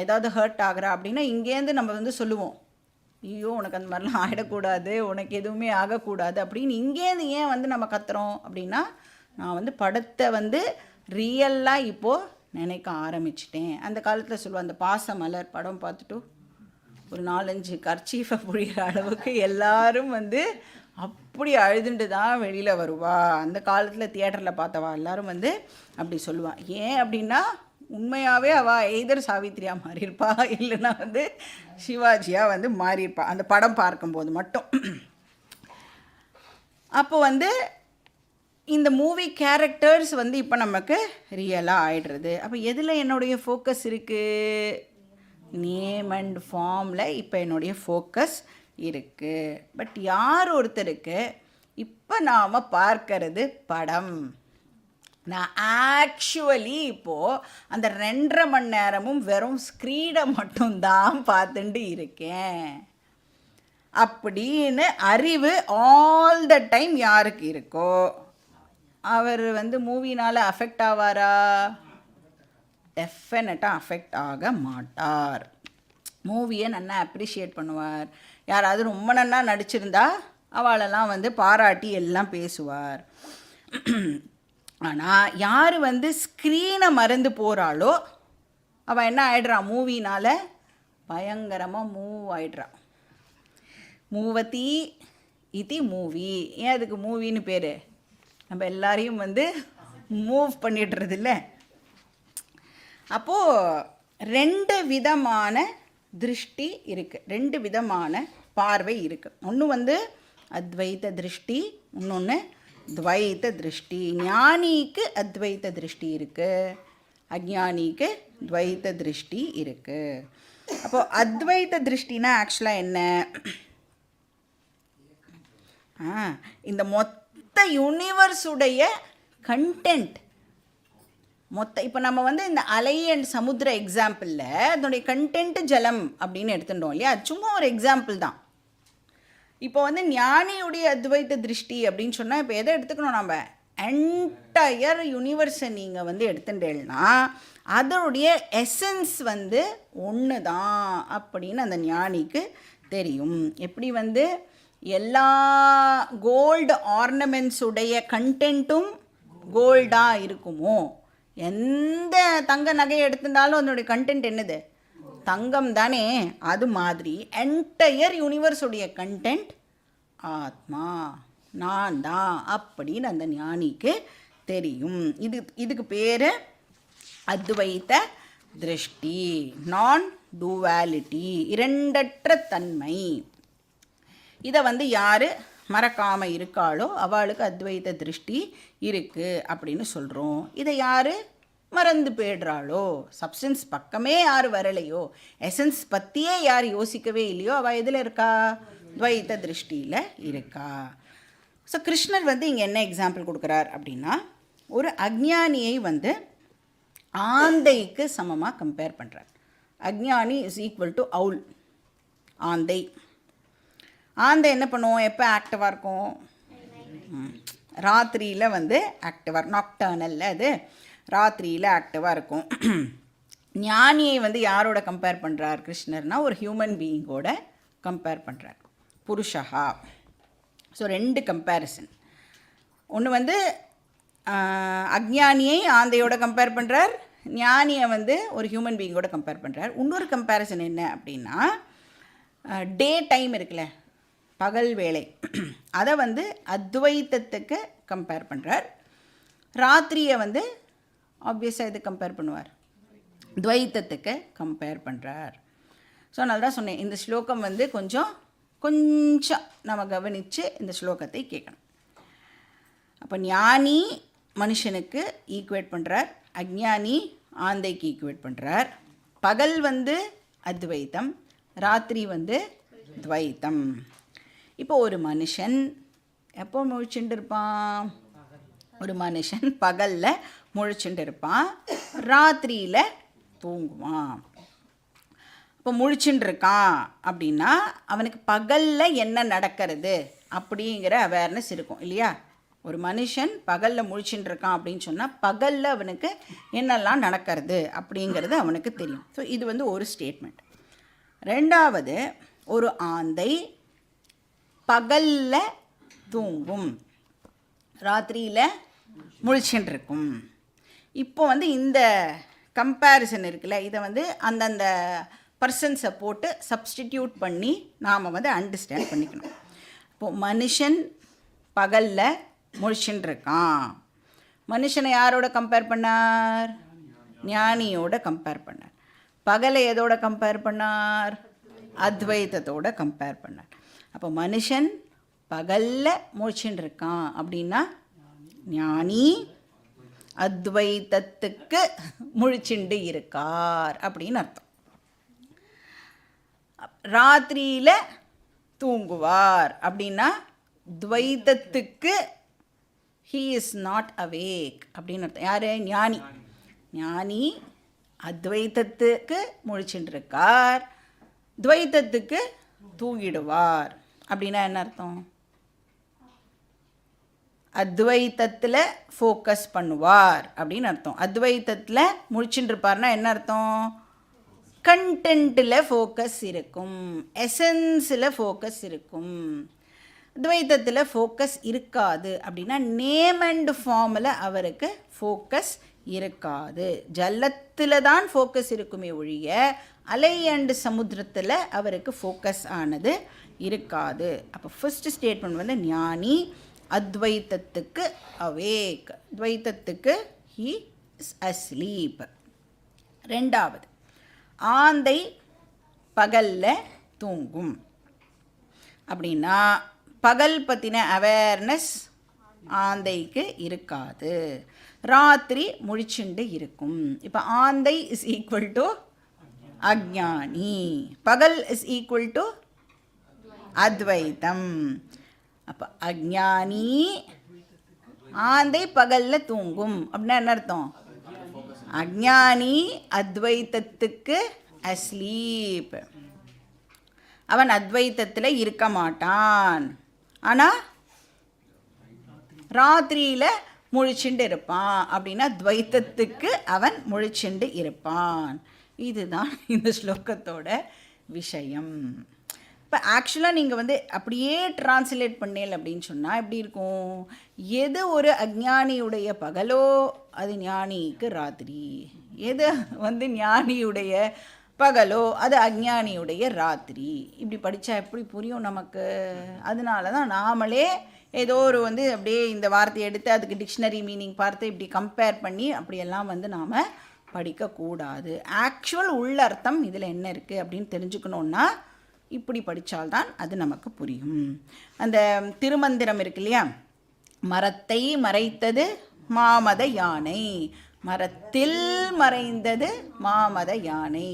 ஏதாவது ஹர்ட் ஆகிறா அப்படின்னா இங்கேருந்து நம்ம வந்து சொல்லுவோம், ஐயோ உனக்கு அந்த மாதிரிலாம் ஆகிடக்கூடாது, உனக்கு எதுவுமே ஆகக்கூடாது அப்படின்னு இங்கேருந்து ஏன் வந்து நம்ம கத்துறோம் அப்படின்னா, நான் வந்து படத்தை வந்து ரியலாக இப்போது நினைக்க ஆரம்பிச்சிட்டேன். அந்த காலத்தில் சொல்லுவேன், அந்த பாசமலர் படம் பார்த்துட்டு ஒரு 4-5 கர்ச்சீஃபை புழிகிற அளவுக்கு எல்லாரும் வந்து அப்படி அழுதுண்டு தான் வெளியில் வருவா. அந்த காலத்தில் தியேட்டரில் பார்த்தவா எல்லாரும் வந்து அப்படி சொல்லுவாள். ஏன் அப்படின்னா உண்மையாகவே அவள் எய்தர் சாவித்திரியாக மாறியிருப்பா, இல்லைன்னா வந்து சிவாஜியாக வந்து மாறியிருப்பா அந்த படம் பார்க்கும்போது மட்டும். அப்போ வந்து இந்த மூவி கேரக்டர்ஸ் வந்து இப்போ நமக்கு ரியலாக ஆயிடுறது. அப்போ எதில் என்னுடைய ஃபோக்கஸ் இருக்குது, நேம் அண்ட் ஃபார்மில் இப்போ என்னுடைய ஃபோக்கஸ் இருக்குது. பட் யார் ஒருத்தருக்கு இப்போ நாம் பார்க்கறது படம். நான் ஆக்சுவலி இப்போது அந்த 2.5 மணி நேரமும் வெறும் ஸ்க்ரீனை மட்டும்தான் பார்த்துட்டு இருக்கேன் அப்படின்னு அறிவு ஆல் த டைம் யாருக்கு இருக்கோ அவர் வந்து மூவினால் அஃபெக்ட் ஆவாரா? டெஃபினட்டாக அஃபெக்ட் ஆக மாட்டார். மூவியை நல்லா அப்ரிஷியேட் பண்ணுவார். யாராவது ரொம்ப நல்லா நடிச்சிருந்தா அவளெல்லாம் வந்து பாராட்டி எல்லாம் பேசுவார். ஆனால் யார் வந்து ஸ்க்ரீனை மறந்து போகிறாளோ அவள் என்ன ஆகிடுறான், மூவினால் பயங்கரமாக மூவ் ஆகிடுறான். மூவதி இது மூவி. ஏன் அதுக்கு மூவின்னு பேர்? நம்ம எல்லாரையும் வந்து மூவ் பண்ணிடுறது இல்லை. அப்போது 2 விதமான திருஷ்டி இருக்குது, 2 விதமான பார்வை இருக்குது. ஒன்று வந்து அத்வைத திருஷ்டி, இன்னொன்று துவைத்த திருஷ்டி. ஞானிக்கு அத்வைத்த திருஷ்டி இருக்குது, அஜ்ஞானிக்கு துவைத்த திருஷ்டி இருக்குது. அப்போது அத்வைத்த திருஷ்டினா ஆக்சுவலாக என்ன, இந்த மொத்த யூனிவர்ஸுடைய கண்டென்ட் இப்போ நம்ம வந்து இந்த அலை அண்ட் சமுத்திர எக்ஸாம்பிளில் அதனுடைய கண்டென்ட் ஜலம் அப்படின்னு எடுத்துட்டோம் இல்லையா, சும்மா ஒரு எக்ஸாம்பிள் தான். இப்போ வந்து ஞானியுடைய அத்வைத்த திருஷ்டி அப்படின்னு சொன்னால் இப்போ எதை எடுத்துக்கணும், நம்ம என்டையர் யூனிவர்ஸை நீங்கள் வந்து எடுத்துட்டேன்னா அதனுடைய எசன்ஸ் வந்து ஒன்று தான் அப்படின்னு அந்த ஞானிக்கு தெரியும். எப்படி வந்து எல்லா கோல்டு ஆர்னமெண்ட்ஸுடைய கண்டென்ட்டும் கோல்டாக இருக்குமோ, எந்த தங்க நகையை எடுத்துட்டாலும் அதனுடைய கண்டென்ட் என்னது, தங்கம் தானே. அது மாதிரி என்டையர் யூனிவர்ஸுடைய கண்டென்ட் ஆத்மா, நான் தான் அப்படின்னு அந்த ஞானிக்கு தெரியும். இதுக்கு பேர் அத்வைத திருஷ்டி, நான் டூவாலிட்டி, இரண்டற்ற தன்மை. இதை வந்து யார் மறக்காமல் இருக்காளோ அவளுக்கு அத்வைத திருஷ்டி இருக்குது அப்படின்னு சொல்கிறோம். இதை யார் மறந்து போய்டுறாளோ, சப்ஸ்டன்ஸ் பக்கமே யார் வரலையோ, எசன்ஸ் பற்றியே யார் யோசிக்கவே இல்லையோ அவள் எதில் இருக்கா, துவைத்த திருஷ்டியில் இருக்கா. ஸோ கிருஷ்ணர் வந்து இங்கே என்ன எக்ஸாம்பிள் கொடுக்குறார் அப்படின்னா, ஒரு அஜ்ஞானியை வந்து ஆந்தைக்கு சமமாக கம்பேர் பண்ணுறார். அஜ்ஞானி இஸ் ஈக்குவல் டு அவுல், ஆந்தை. ஆந்தை என்ன பண்ணுவோம், எப்போ ஆக்டிவாக இருக்கும், ராத்திரியில் வந்து ஆக்டிவாக, நாக்டர்னலில் அது ராத்திரியில் ஆக்டிவாக இருக்கும். ஞானியை வந்து யாரோட கம்பேர் பண்ணுறார் கிருஷ்ணர்னா, ஒரு ஹியூமன் பீயிங்கோட கம்பேர் பண்ணுறார். புருஷா. So 2 comparison. ஒன்று வந்து அக்ஞானியை ஆந்தையோட கம்பேர் பண்ணுறார், ஞானியை வந்து ஒரு ஹியூமன் பீயிங்கோட கம்பேர் பண்ணுறார். இன்னொரு கம்பேரிசன் என்ன அப்படின்னா, டே டைம் இருக்குல்ல, பகல் வேளை, அதை வந்து அத்வைத்தத்துக்கு கம்பேர் பண்ணுறார். ராத்திரியை வந்து ஆப்வியஸாக இது கம்பேர் பண்ணுவார், துவைத்தத்துக்கு கம்பேர் பண்ணுறார். ஸோ அதனால தான் சொன்னேன், இந்த ஸ்லோகம் வந்து கொஞ்சம் நம்ம கவனித்து இந்த ஸ்லோகத்தை கேட்கணும். அப்போ ஞானி மனுஷனுக்கு ஈக்குவேட் பண்ணுறார், அஜ்ஞானி ஆந்தைக்கு ஈக்குவேட் பண்ணுறார். பகல் வந்து அத்வைத்தம், ராத்திரி வந்து துவைத்தம். இப்போ ஒரு மனுஷன் எப்போ முழிச்சுட்டு இருப்பான்? ஒரு மனுஷன் பகலில் முழிச்சுட்டு இருப்பான், ராத்திரியில் தூங்குவான். இப்போ முழிச்சுட்டு இருக்கான் அப்படின்னா அவனுக்கு பகலில் என்ன நடக்கிறது அப்படிங்கிற அவேர்னஸ் இருக்கும் இல்லையா? ஒரு மனுஷன் பகலில் முழிச்சுட்டு இருக்கான் அப்படின்னு சொன்னால் பகலில் அவனுக்கு என்னெல்லாம் நடக்கிறது அப்படிங்கிறது அவனுக்கு தெரியும். ஸோ இது வந்து ஒரு ஸ்டேட்மெண்ட். ரெண்டாவது, ஒரு ஆந்தை பகலில் தூங்கும், ராத்திரியில் முழிச்சுட்டு இருக்கும். இப்போ வந்து இந்த கம்பேரிசன் இருக்குல்ல, இதை வந்து அந்தந்த பர்சன்ஸை போட்டு சப்ஸ்டிடியூட் பண்ணி நாம் வந்து அண்டர்ஸ்டாண்ட் பண்ணிக்கணும். இப்போது மனுஷன் பகலில் முழிச்சுட்டு இருக்கான். மனுஷனை யாரோட கம்பேர் பண்ணார்? ஞானியோட கம்பேர் பண்ணார். பகலை எதோட கம்பேர் பண்ணார்? அத்வைத்தத்தோட கம்பேர் பண்ணார். அப்போ மனுஷன் பகலில் முழிச்சுட்டு இருக்கான் அப்படின்னா ஞானி அத்வைத்தத்துக்கு முழிச்சுண்டு இருக்கார் அப்படின்னு அர்த்தம். ராத்திரியில் தூங்குவார் அப்படின்னா துவைத்தத்துக்கு ஹீ இஸ் நாட் அவேக் அப்படின்னு அர்த்தம். யார்? ஞானி. ஞானி அத்வைத்தத்துக்கு முழிச்சுட்டு இருக்கார், துவைத்தத்துக்கு தூங்கிடுவார் அப்படின்னா என்ன அர்த்தம்? அத்வைத்தத்தில் ஃபோக்கஸ் பண்ணுவார் அப்படின்னு அர்த்தம். அத்வைத்தத்தில் முழிச்சுட்டு இருப்பார்னா என்ன அர்த்தம்? கண்டென்ட்டில் ஃபோக்கஸ் இருக்கும், எசன்ஸில் ஃபோக்கஸ் இருக்கும். துவைத்தத்தில் ஃபோக்கஸ் இருக்காது அப்படின்னா நேம் அண்ட் ஃபார்மில் அவருக்கு ஃபோக்கஸ் இருக்காது. ஜலத்தில் தான் ஃபோக்கஸ் இருக்குமே ஒழிய அலை அண்டு சமுத்திரத்தில் அவருக்கு ஃபோக்கஸ் ஆனது இருக்காது. அப்போ ஃபர்ஸ்ட் ஸ்டேட்மெண்ட் வந்து ஞானி அத்வைத்தத்துக்கு அவேக், துவைத்தத்துக்கு ஹீ இஸ் அஸ்லீப். ரெண்டாவது, ஆந்தை பகலில் தூங்கும் அப்படின்னா பகல் பற்றின அவேர்னஸ் ஆந்தைக்கு இருக்காது, ராத்திரி முழிச்சுண்டு இருக்கும். இப்போ ஆந்தை இஸ் ஈக்குவல் டு அஜ்ஞானி, பகல் இஸ் ஈக்குவல் டு அத்வைத்தம். அப்போ அஜ்ஞானி ஆந்தை பகலில் தூங்கும் அப்படின்னா என்ன அர்த்தம்? அஜ்ஞானி அத்வைத்தத்துக்கு அஸ்லீப், அவன் அத்வைத்தத்தில் இருக்க மாட்டான், ஆனால் ராத்திரியில் முழிச்சுண்டு இருப்பான் அப்படின்னா துவைத்தத்துக்கு அவன் முழிச்சுண்டு இருப்பான். இதுதான் இந்த ஸ்லோகத்தோட விஷயம். இப்போ ஆக்சுவலாக நீங்கள் வந்து அப்படியே டிரான்ஸ்லேட் பண்ணேல் அப்படின்னு சொன்னால் எப்படி இருக்கும்? எது ஒரு அஜ்ஞானியுடைய பகலோ அது ஞானிக்கு ராத்திரி, எது வந்து ஞானியுடைய பகலோ அது அஜ்ஞானியுடைய ராத்திரி. இப்படி படித்தா எப்படி புரியும் நமக்கு? அதனால தான் நாமளே ஏதோ ஒரு வந்து அப்படியே இந்த வார்த்தையை எடுத்து அதுக்கு டிக்ஷனரி மீனிங் பார்த்து இப்படி கம்பேர் பண்ணி அப்படியெல்லாம் வந்து நாம் படிக்கக்கூடாது. ஆக்சுவல் உள்ளர்த்தம் இதில் என்ன இருக்குது அப்படின்னு தெரிஞ்சுக்கணுன்னா இப்படி படித்தால்தான் அது நமக்கு புரியும். அந்த திருமந்திரம் இருக்கு இல்லையா, மரத்தை மறைத்தது மாமத யானை, மரத்தில் மறைந்தது மாமத யானை,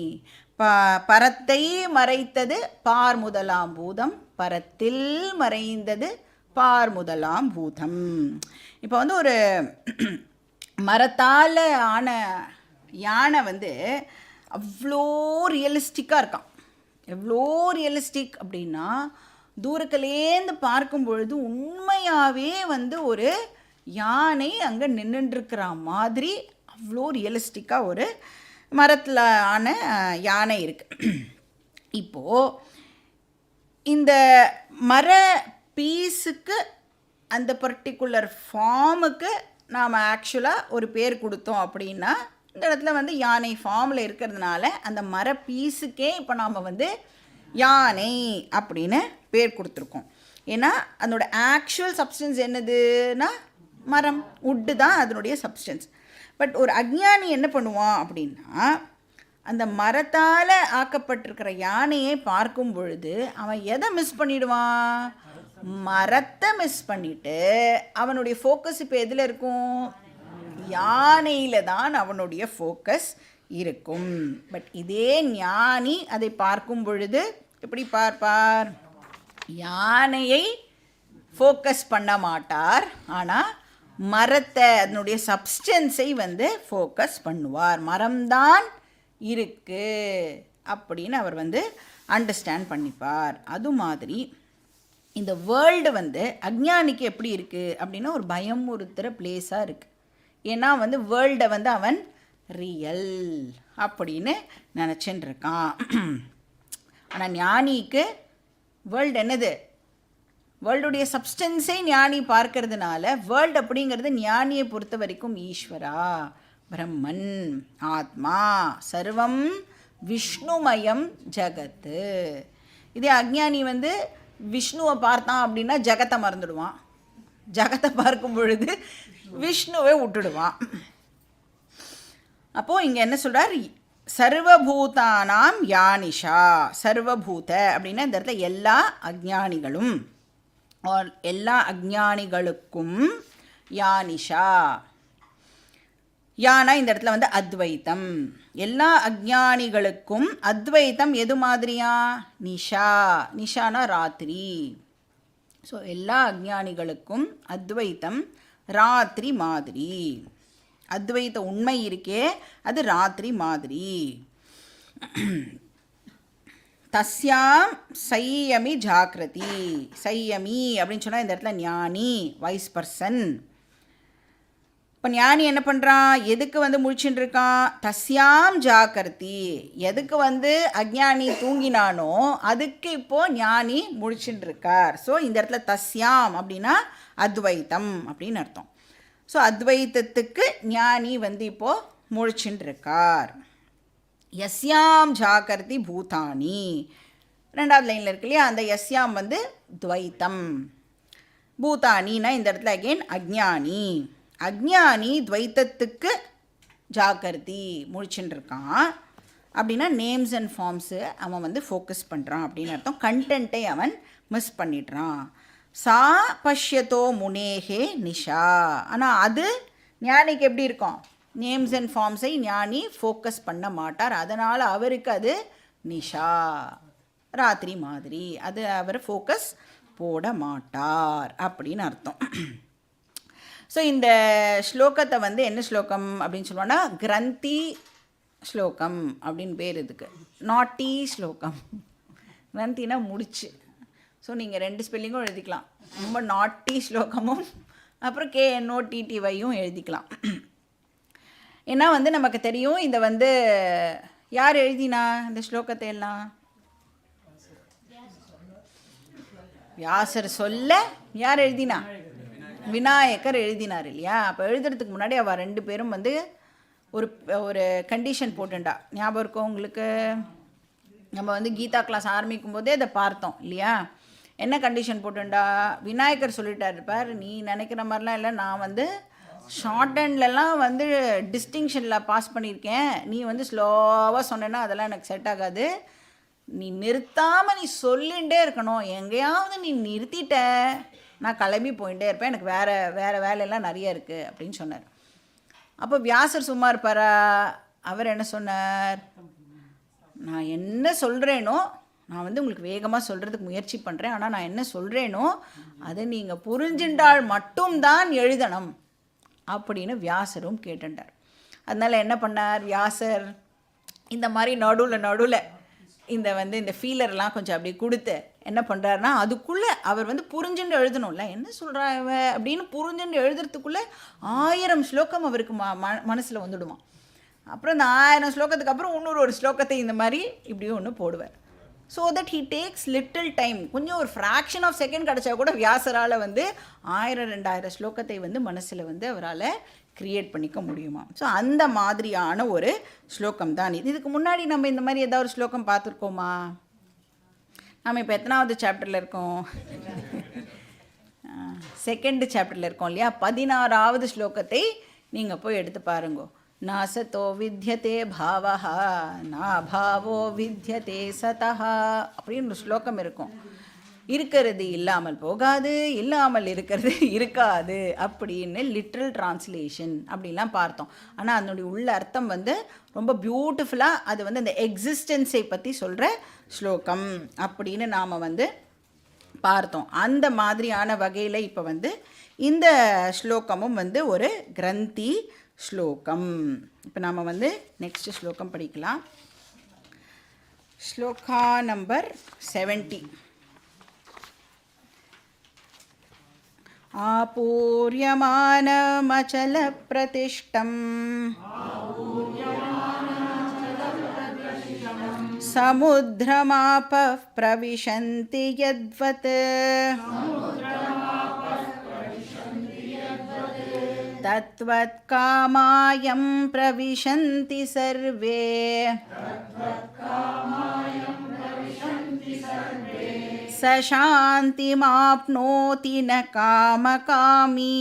பரத்தை மறைத்தது பார் முதலாம் பூதம், பரத்தில் மறைந்தது பார் முதலாம் பூதம். இப்போ வந்து ஒரு மரத்தால் ஆன யானை வந்து அவ்வளோ ரியலிஸ்டிக்காக இருக்கான். எவ்வளோ ரியலிஸ்டிக் அப்படின்னா தூரத்துலேருந்து பார்க்கும் பொழுது உண்மையாகவே வந்து ஒரு யானை அங்கே நின்றுட்டுருக்கிற மாதிரி அவ்வளோ ரியலிஸ்டிக்காக ஒரு மரத்தில் ஆன யானை இருக்குது. இப்போது இந்த மர பீஸுக்கு அந்த பர்டிகுலர் ஃபார்முக்கு நாம் ஆக்சுவலாக ஒரு பேர் கொடுத்தோம் அப்படின்னா இந்த இடத்துல வந்து யானை ஃபார்மில் இருக்கிறதுனால அந்த மர பீஸுக்கே இப்போ நாம் வந்து யானை அப்படின்னு பேர் கொடுத்துருக்கோம். ஏன்னா அதனோட ஆக்சுவல் சப்ஸ்டன்ஸ் என்னதுன்னா மரம், உட்டு தான் அதனுடைய சப்ஸ்டன்ஸ். பட் ஒரு அஞ்ஞானி என்ன பண்ணுவான் அப்படின்னா அந்த மரத்தால் ஆக்கப்பட்டிருக்கிற யானையை பார்க்கும் பொழுது அவன் எதை மிஸ் பண்ணிடுவான்? மரத்தை மிஸ் பண்ணிவிட்டு அவனுடைய ஃபோக்கஸ் இப்போ எதில் இருக்கும்? யானையில் தான் அவனுடைய ஃபோக்கஸ் இருக்கும். பட் இதே ஞானி அதை பார்க்கும் பொழுது எப்படி பார்ப்பார்? யானையை ஃபோக்கஸ் பண்ண மாட்டார், ஆனால் மரத்தை அதனுடைய சப்ஸ்டன்ஸை வந்து ஃபோக்கஸ் பண்ணுவார். மரம்தான் இருக்கு அப்படின்னு அவர் வந்து அண்டர்ஸ்டாண்ட் பண்ணிப்பார். அது மாதிரி இந்த வேர்ல்டு வந்து அஞ்ஞானிக்கு எப்படி இருக்குது அப்படின்னா ஒரு பயம் ஒருத்தர பிளேஸாக இருக்குது. ஏன்னா வந்து வேர்ல்டை வந்து அவன் ரியல் அப்படின்னு நினச்சின்னு இருக்கான். ஆனால் ஞானிக்கு வேர்ல்டு என்னது? வேர்ல்டுடைய சப்ஸ்டன்ஸை ஞானி பார்க்கறதுனால வேர்ல்டு அப்படிங்கிறது ஞானியை பொறுத்த வரைக்கும் ஈஸ்வரா, பிரம்மன், ஆத்மா, சர்வம் விஷ்ணுமயம் ஜகத்து. இதே அஞ்ஞானி வந்து விஷ்ணுவை பார்த்தான் அப்படின்னா ஜகத்தை மறந்துடுவான், ஜகத்தை பார்க்கும் பொழுது விஷ்ணுவை விட்டுடுவான். அப்போது இங்கே என்ன சொல்கிறார்? சர்வபூதானாம் யானிஷா. சர்வபூத அப்படின்னா இந்த இடத்துல எல்லா அஞ்ஞானிகளும், எல்லா அஞ்ஞானிகளுக்கும் யானிஷா. யானா இந்த இடத்துல வந்து அத்வைத்தம். எல்லா அஞ்ஞானிகளுக்கும் அத்வைத்தம் எது மாதிரியா? நிஷா. நிஷானா ராத்திரி. ஸோ எல்லா அஞ்ஞானிகளுக்கும் அத்வைத்தம் ராத்திரி மாதிரி. அத்வைத்த உண்மை இருக்கே அது ராத்திரி மாதிரி. தஸ்யாம் சையமி ஜாக்கிரதி. சையமி அப்படின்னு சொன்னால் இந்த இடத்துல ஞானி, வைஸ் பர்சன். இப்போ ஞானி என்ன பண்ணுறான்? எதுக்கு வந்து முழிச்சுட்டு இருக்கான்? தஸ்யாம் ஜாக்கிரதி. எதுக்கு வந்து அஞ்ஞானி தூங்கினானோ அதுக்கு இப்போது ஞானி முழிச்சுட்டு இருக்கார். ஸோ இந்த இடத்துல தஸ்யாம் அப்படின்னா அத்வைத்தம் அப்படின்னு அர்த்தம். ஸோ அத்வைத்தத்துக்கு ஞானி வந்து இப்போது முழிச்சுட்டு இருக்கார். யஸ்யாம் ஜாக்கிரதி பூதானி. ரெண்டாவது லைனில் இருக்கு இல்லையா, அந்த யஸ்யாம் வந்து துவைத்தம். பூதானின்னா இந்த இடத்துல அகெயின் அஜ்ஞானி. அஜ்ஞானி துவைத்தத்துக்கு ஜாக்கிரதி முழிச்சுட்டு இருக்கான் அப்படின்னா நேம்ஸ் அண்ட் ஃபார்ம்ஸு அவன் வந்து ஃபோக்கஸ் பண்ணுறான் அப்படின்னு அர்த்தம். கண்டென்ட்டை அவன் மிஸ் பண்ணிடுறான். சா பஷ்யத்தோ முனேகே நிஷா. ஆனால் அது ஞானிக்கு எப்படி இருக்கும்? நேம்ஸ் அண்ட் ஃபார்ம்ஸை ஞானி ஃபோக்கஸ் பண்ண மாட்டார், அதனால் அவருக்கு அது நிஷா, ராத்திரி மாதிரி. அது அவர் ஃபோக்கஸ் போட மாட்டார் அப்படின்னு அர்த்தம். ஸோ இந்த ஸ்லோகத்தை வந்து என்ன ஸ்லோகம் அப்படின்னு சொல்லுவோன்னா கிரந்தி ஸ்லோகம் அப்படின்னு பேர். இதுக்கு நாட்டி ஸ்லோகம். கிரந்தினா முடிச்சு. ஸோ நீங்கள் ரெண்டு ஸ்பெல்லிங்கும் எழுதிக்கலாம். ரொம்ப நாட்டி ஸ்லோகமும் அப்புறம் KNOTTYயும் எழுதிக்கலாம். ஏன்னா வந்து நமக்கு தெரியும் இந்த வந்து யார் எழுதினா இந்த ஸ்லோகத்தை எல்லாம்? வியாசர் சொல்ல யார் எழுதினா? விநாயகர் எழுதினார் இல்லையா? அப்போ எழுதுறதுக்கு முன்னாடி அவள் ரெண்டு பேரும் வந்து ஒரு ஒரு கண்டிஷன் போட்டுண்டா. ஞாபகம் இருக்கும் உங்களுக்கு? நம்ம வந்து கீதா கிளாஸ் ஆரம்பிக்கும் போதே அதை பார்த்தோம் இல்லையா? என்ன கண்டிஷன் போட்டுண்டா? விநாயகர் சொல்லிட்டார் இருப்பார், நீ நினைக்கிற மாதிரிலாம் இல்லை, நான் வந்து ஷார்ட் ஹேண்ட்லலாம் வந்து டிஸ்டிங்ஷனில் பாஸ் பண்ணியிருக்கேன், நீ வந்து ஸ்லோவாக சொன்னேன்னா அதெல்லாம் எனக்கு செட் ஆகாது, நீ நிறுத்தாமல் நீ சொல்லிகிட்டே இருக்கணும், எங்கேயாவது நீ நிறுத்திட்ட நான் கிளம்பி போயிட்டே இருப்பேன், எனக்கு வேறு வேலையெல்லாம் நிறைய இருக்குது அப்படின்னு சொன்னார். அப்போ வியாசர் சும்மா இருப்பாரா? அவர் என்ன சொன்னார்? நான் என்ன சொல்கிறேனோ நான் வந்து உங்களுக்கு வேகமாக சொல்கிறதுக்கு முயற்சி பண்ணுறேன், ஆனால் நான் என்ன சொல்கிறேனோ அதை நீங்கள் புரிஞ்சின்றால் மட்டும்தான் எழுதணும் அப்படின்னு வியாசரும் கேட்டுட்டார். அதனால் என்ன பண்ணார் வியாசர்? இந்த மாதிரி நடுவில் இந்த வந்து இந்த ஃபீலர்லாம் கொஞ்சம் அப்படி கொடுத்து என்ன பண்ணுறாருனா, அதுக்குள்ளே அவர் வந்து புரிஞ்சுட்டு எழுதணும்ல, என்ன சொல்கிறா இவ அப்படின்னு புரிஞ்சுட்டு எழுதுறதுக்குள்ளே 1000 ஸ்லோகம் அவருக்கு மனசில் வந்துடுமா. அப்புறம் இந்த 1000 ஸ்லோகத்துக்கு அப்புறம் இன்னொரு ஒரு ஸ்லோகத்தை இந்த மாதிரி இப்படியும் ஒன்று போடுவார். So that he takes little time, கொஞ்சம் ஒரு ஃப்ராக்ஷன் ஆஃப் செகண்ட் கிடச்சா கூட வியாசரால் வந்து 1000-2000 ஸ்லோகத்தை வந்து மனசில் வந்து அவரால் க்ரியேட் பண்ணிக்க முடியுமா. ஸோ அந்த மாதிரியான ஒரு ஸ்லோகம் தான் இது. இதுக்கு முன்னாடி நம்ம இந்த மாதிரி ஏதாவது ஒரு ஸ்லோகம் பார்த்துருக்கோமா? நம்ம இப்போ எத்தனாவது சாப்டரில் இருக்கோம்? செகண்ட் சாப்டரில் இருக்கோம் இல்லையா? 16வது ஸ்லோகத்தை நீங்கள் போய் எடுத்து பாருங்கோ. நாசத்தோ வித்யதே பாவஹா நாபாவோ வித்யதே சதஹா அப்படின்னு ஒரு ஸ்லோகம் இருக்கும். இருக்கிறது இல்லாமல் போகாது, இல்லாமல் இருக்கிறது இருக்காது அப்படின்னு லிட்ரல் டிரான்ஸ்லேஷன் அப்படிலாம் பார்த்தோம். ஆனால் அதனுடைய உள்ள அர்த்தம் வந்து ரொம்ப பியூட்டிஃபுல்லாக அது வந்து அந்த எக்ஸிஸ்டன்ஸை பற்றி சொல்கிற ஸ்லோகம் அப்படின்னு நாம் வந்து பார்த்தோம். அந்த மாதிரியான வகையில் இப்போ வந்து இந்த ஸ்லோகமும் வந்து ஒரு கிரந்தி ஸ்லோகம். இப்போ நாம் வந்து நெக்ஸ்ட் ஸ்லோகம் படிக்கலாம். ஸ்லோகா நம்பர் 70. ஆபூர்யமானமச்சலப்ரதிஷ்டம் சமுத்ரமாபः பிரவிஷந்தி யத்வத் தத்வத் காமாயம் பிரவிஷந்தி சர்வே சசாந்திமாப்னோதி ந காமகாமி.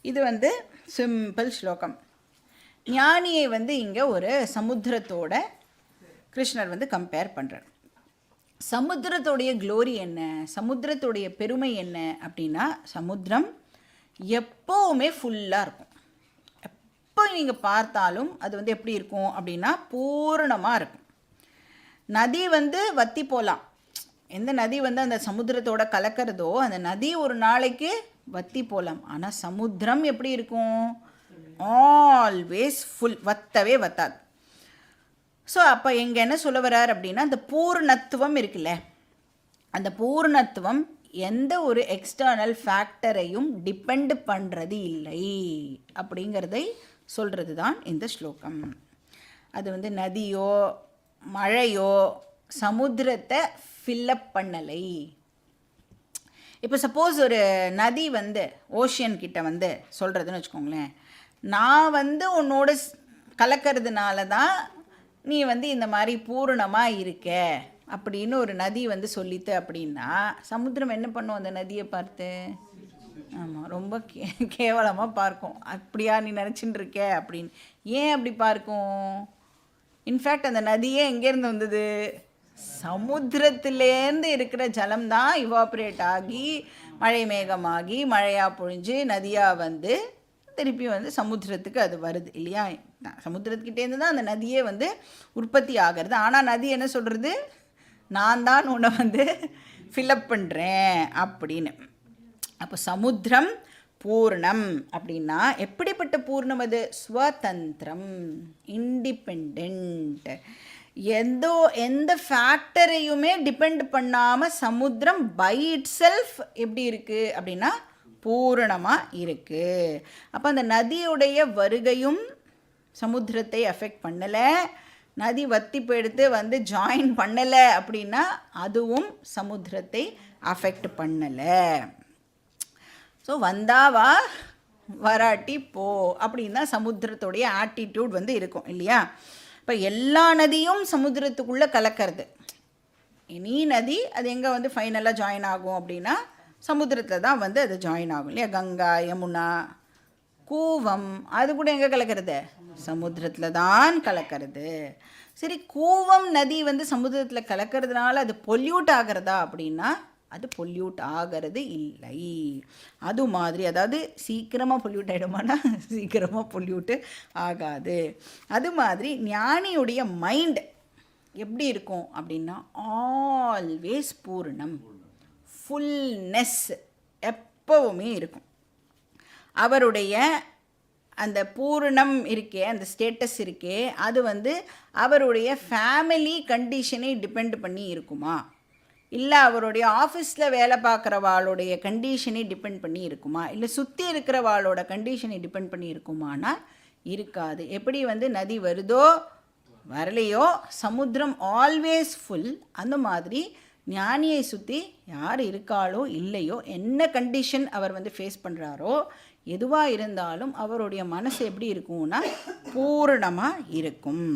இது வந்து சிம்பிள் ஸ்லோகம். ஞானியை வந்து இங்கே ஒரு சமுத்திரத்தோட கிருஷ்ணர் வந்து கம்பேர் பண்ணுறார். சமுத்திரத்தோடைய க்ளோரி என்ன, சமுத்திரத்தோடைய பெருமை என்ன அப்படின்னா, சமுத்திரம் எப்போவுமே ஃபுல்லாக இருக்கும். எப்போ நீங்கள் பார்த்தாலும் அது வந்து எப்படி இருக்கும் அப்படின்னா பூரணமாக இருக்கும். நதி வந்து வற்றி போகலாம். எந்த நதி வந்து அந்த சமுத்திரத்தோட கலக்கிறதோ அந்த நதி ஒரு நாளைக்கு வற்றி போகலாம். ஆனால் சமுத்திரம் எப்படி இருக்கும்? ஆல்வேஸ் ஃபுல், வற்றவே வற்றாது. ஸோ அப்போ எங்கே என்ன சொல்ல வர்றார் அப்படின்னா, அந்த பூர்ணத்துவம் இருக்குல்ல, அந்த பூர்ணத்துவம் எந்த ஒரு எக்ஸ்டர்னல் ஃபேக்டரையும் டிபெண்ட் பண்ணுறது இல்லை அப்படிங்கிறதை சொல்கிறது தான் இந்த ஸ்லோகம். அது வந்து நதியோ மழையோ சமுத்திரத்தை ஃபில்லப் பண்ணலை. இப்போ சப்போஸ் ஒரு நதி வந்து ஓஷியன் கிட்ட வந்து சொல்கிறதுன்னு வச்சுக்கோங்களேன், நான் வந்து உன்னோட கலக்கிறதுனால தான் நீ வந்து இந்த மாதிரி பூரணமாக இருக்க அப்படின்னு ஒரு நதி வந்து சொல்லித்து அப்படின்னா, சமுத்திரம் என்ன பண்ணும் அந்த நதியை பார்த்து? ஆமாம், ரொம்ப கேவலமாக பார்க்கும். அப்படியா நீ நினச்சின்னு இருக்க அப்படின்னு. ஏன் அப்படி பார்க்கும்? இன்ஃபேக்ட் அந்த நதியே எங்கேருந்து வந்தது? சமுத்திரத்திலேருந்து இருக்கிற ஜலம்தான் இவாப்ரேட் ஆகி மழை மேகமாகி மழையாக பொழிஞ்சு நதியாக வந்து திருப்பி வந்து சமுத்திரத்துக்கு அது வருது இல்லையா? சமுத்திரத்துக்கிட்டேருந்து தான் அந்த நதியே வந்து உற்பத்தி ஆகிறது. ஆனால் நதி என்ன சொல்கிறது? நான் தான் உன்னை வந்து ஃபில்லப் பண்ணுறேன் அப்படின்னு. அப்போ சமுத்திரம் பூர்ணம் அப்படின்னா எப்படிப்பட்ட பூர்ணம் அது? ஸ்வதந்திரம், இண்டிபெண்ட், எந்த ஃபேக்டரையுமே டிபெண்ட் பண்ணாமல் சமுத்திரம் பை இட் செல்ஃப் எப்படி இருக்குது அப்படின்னா பூரணமாக இருக்குது. அப்போ அந்த நதியுடைய வருகையும் சமுத்திரத்தை அஃபெக்ட் பண்ணலை, நதி வத்தி போயிடுத்து வந்து ஜாயின் பண்ணலை அப்படின்னா அதுவும் சமுத்திரத்தை அஃபெக்ட் பண்ணலை. ஸோ வந்தாவா வராட்டி போ அப்படின்னு தான் சமுத்திரத்துடைய ஆட்டிடியூட் வந்து இருக்கும் இல்லையா? இப்போ எல்லா நதியும் சமுத்திரத்துக்குள்ளே கலக்கிறது. எனி நதி அது எங்கே வந்து ஃபைனலாக ஜாயின் ஆகும் அப்படின்னா சமுத்திரத்தில் தான் வந்து அது ஜாயின் ஆகும் இல்லையா? கங்கா, யமுனா, கூவம் அது கூட எங்கே கலக்கிறது? சமுத்திரத்தில் தான் கலக்கிறது. சரி, கூவம் நதி வந்து சமுத்திரத்தில் கலக்கிறதுனால அது பொல்யூட் ஆகிறதா அப்படின்னா அது பொல்யூட் ஆகிறது இல்லை. அது மாதிரி, அதாவது சீக்கிரமாக பொல்யூட் ஆகிடுமானா சீக்கிரமாக பொல்யூட்டு ஆகாது. அது மாதிரி ஞானியுடைய மைண்ட் எப்படி இருக்கும் அப்படின்னா ஆல்வேஸ் பூர்ணம், ஃபுல்னஸ் எப்போவுமே இருக்கும். அவருடைய அந்த பூரணம் இருக்கே, அந்த ஸ்டேட்டஸ் இருக்கே, அது வந்து அவருடைய ஃபேமிலி கண்டிஷனை டிபெண்ட் பண்ணி இருக்குமா, இல்லை அவருடைய ஆஃபீஸில் வேலை பார்க்குறவாளுடைய கண்டிஷனை டிபெண்ட் பண்ணி இருக்குமா, இல்லை சுற்றி இருக்கிறவாளோட கண்டிஷனை டிபெண்ட் பண்ணி இருக்குமானா இருக்காது. எப்படி வந்து நதி வருதோ வரலையோ சமுத்திரம் ஆல்வேஸ் ஃபுல், அந்த மாதிரி ஞானியை சுற்றி யார் இருக்காளோ இல்லையோ, என்ன கண்டிஷன் அவர் வந்து ஃபேஸ் பண்ணுறாரோ எதுவாக இருந்தாலும் அவருடைய மனசு எப்படி இருக்கும்னா பூரணமாக இருக்கும்.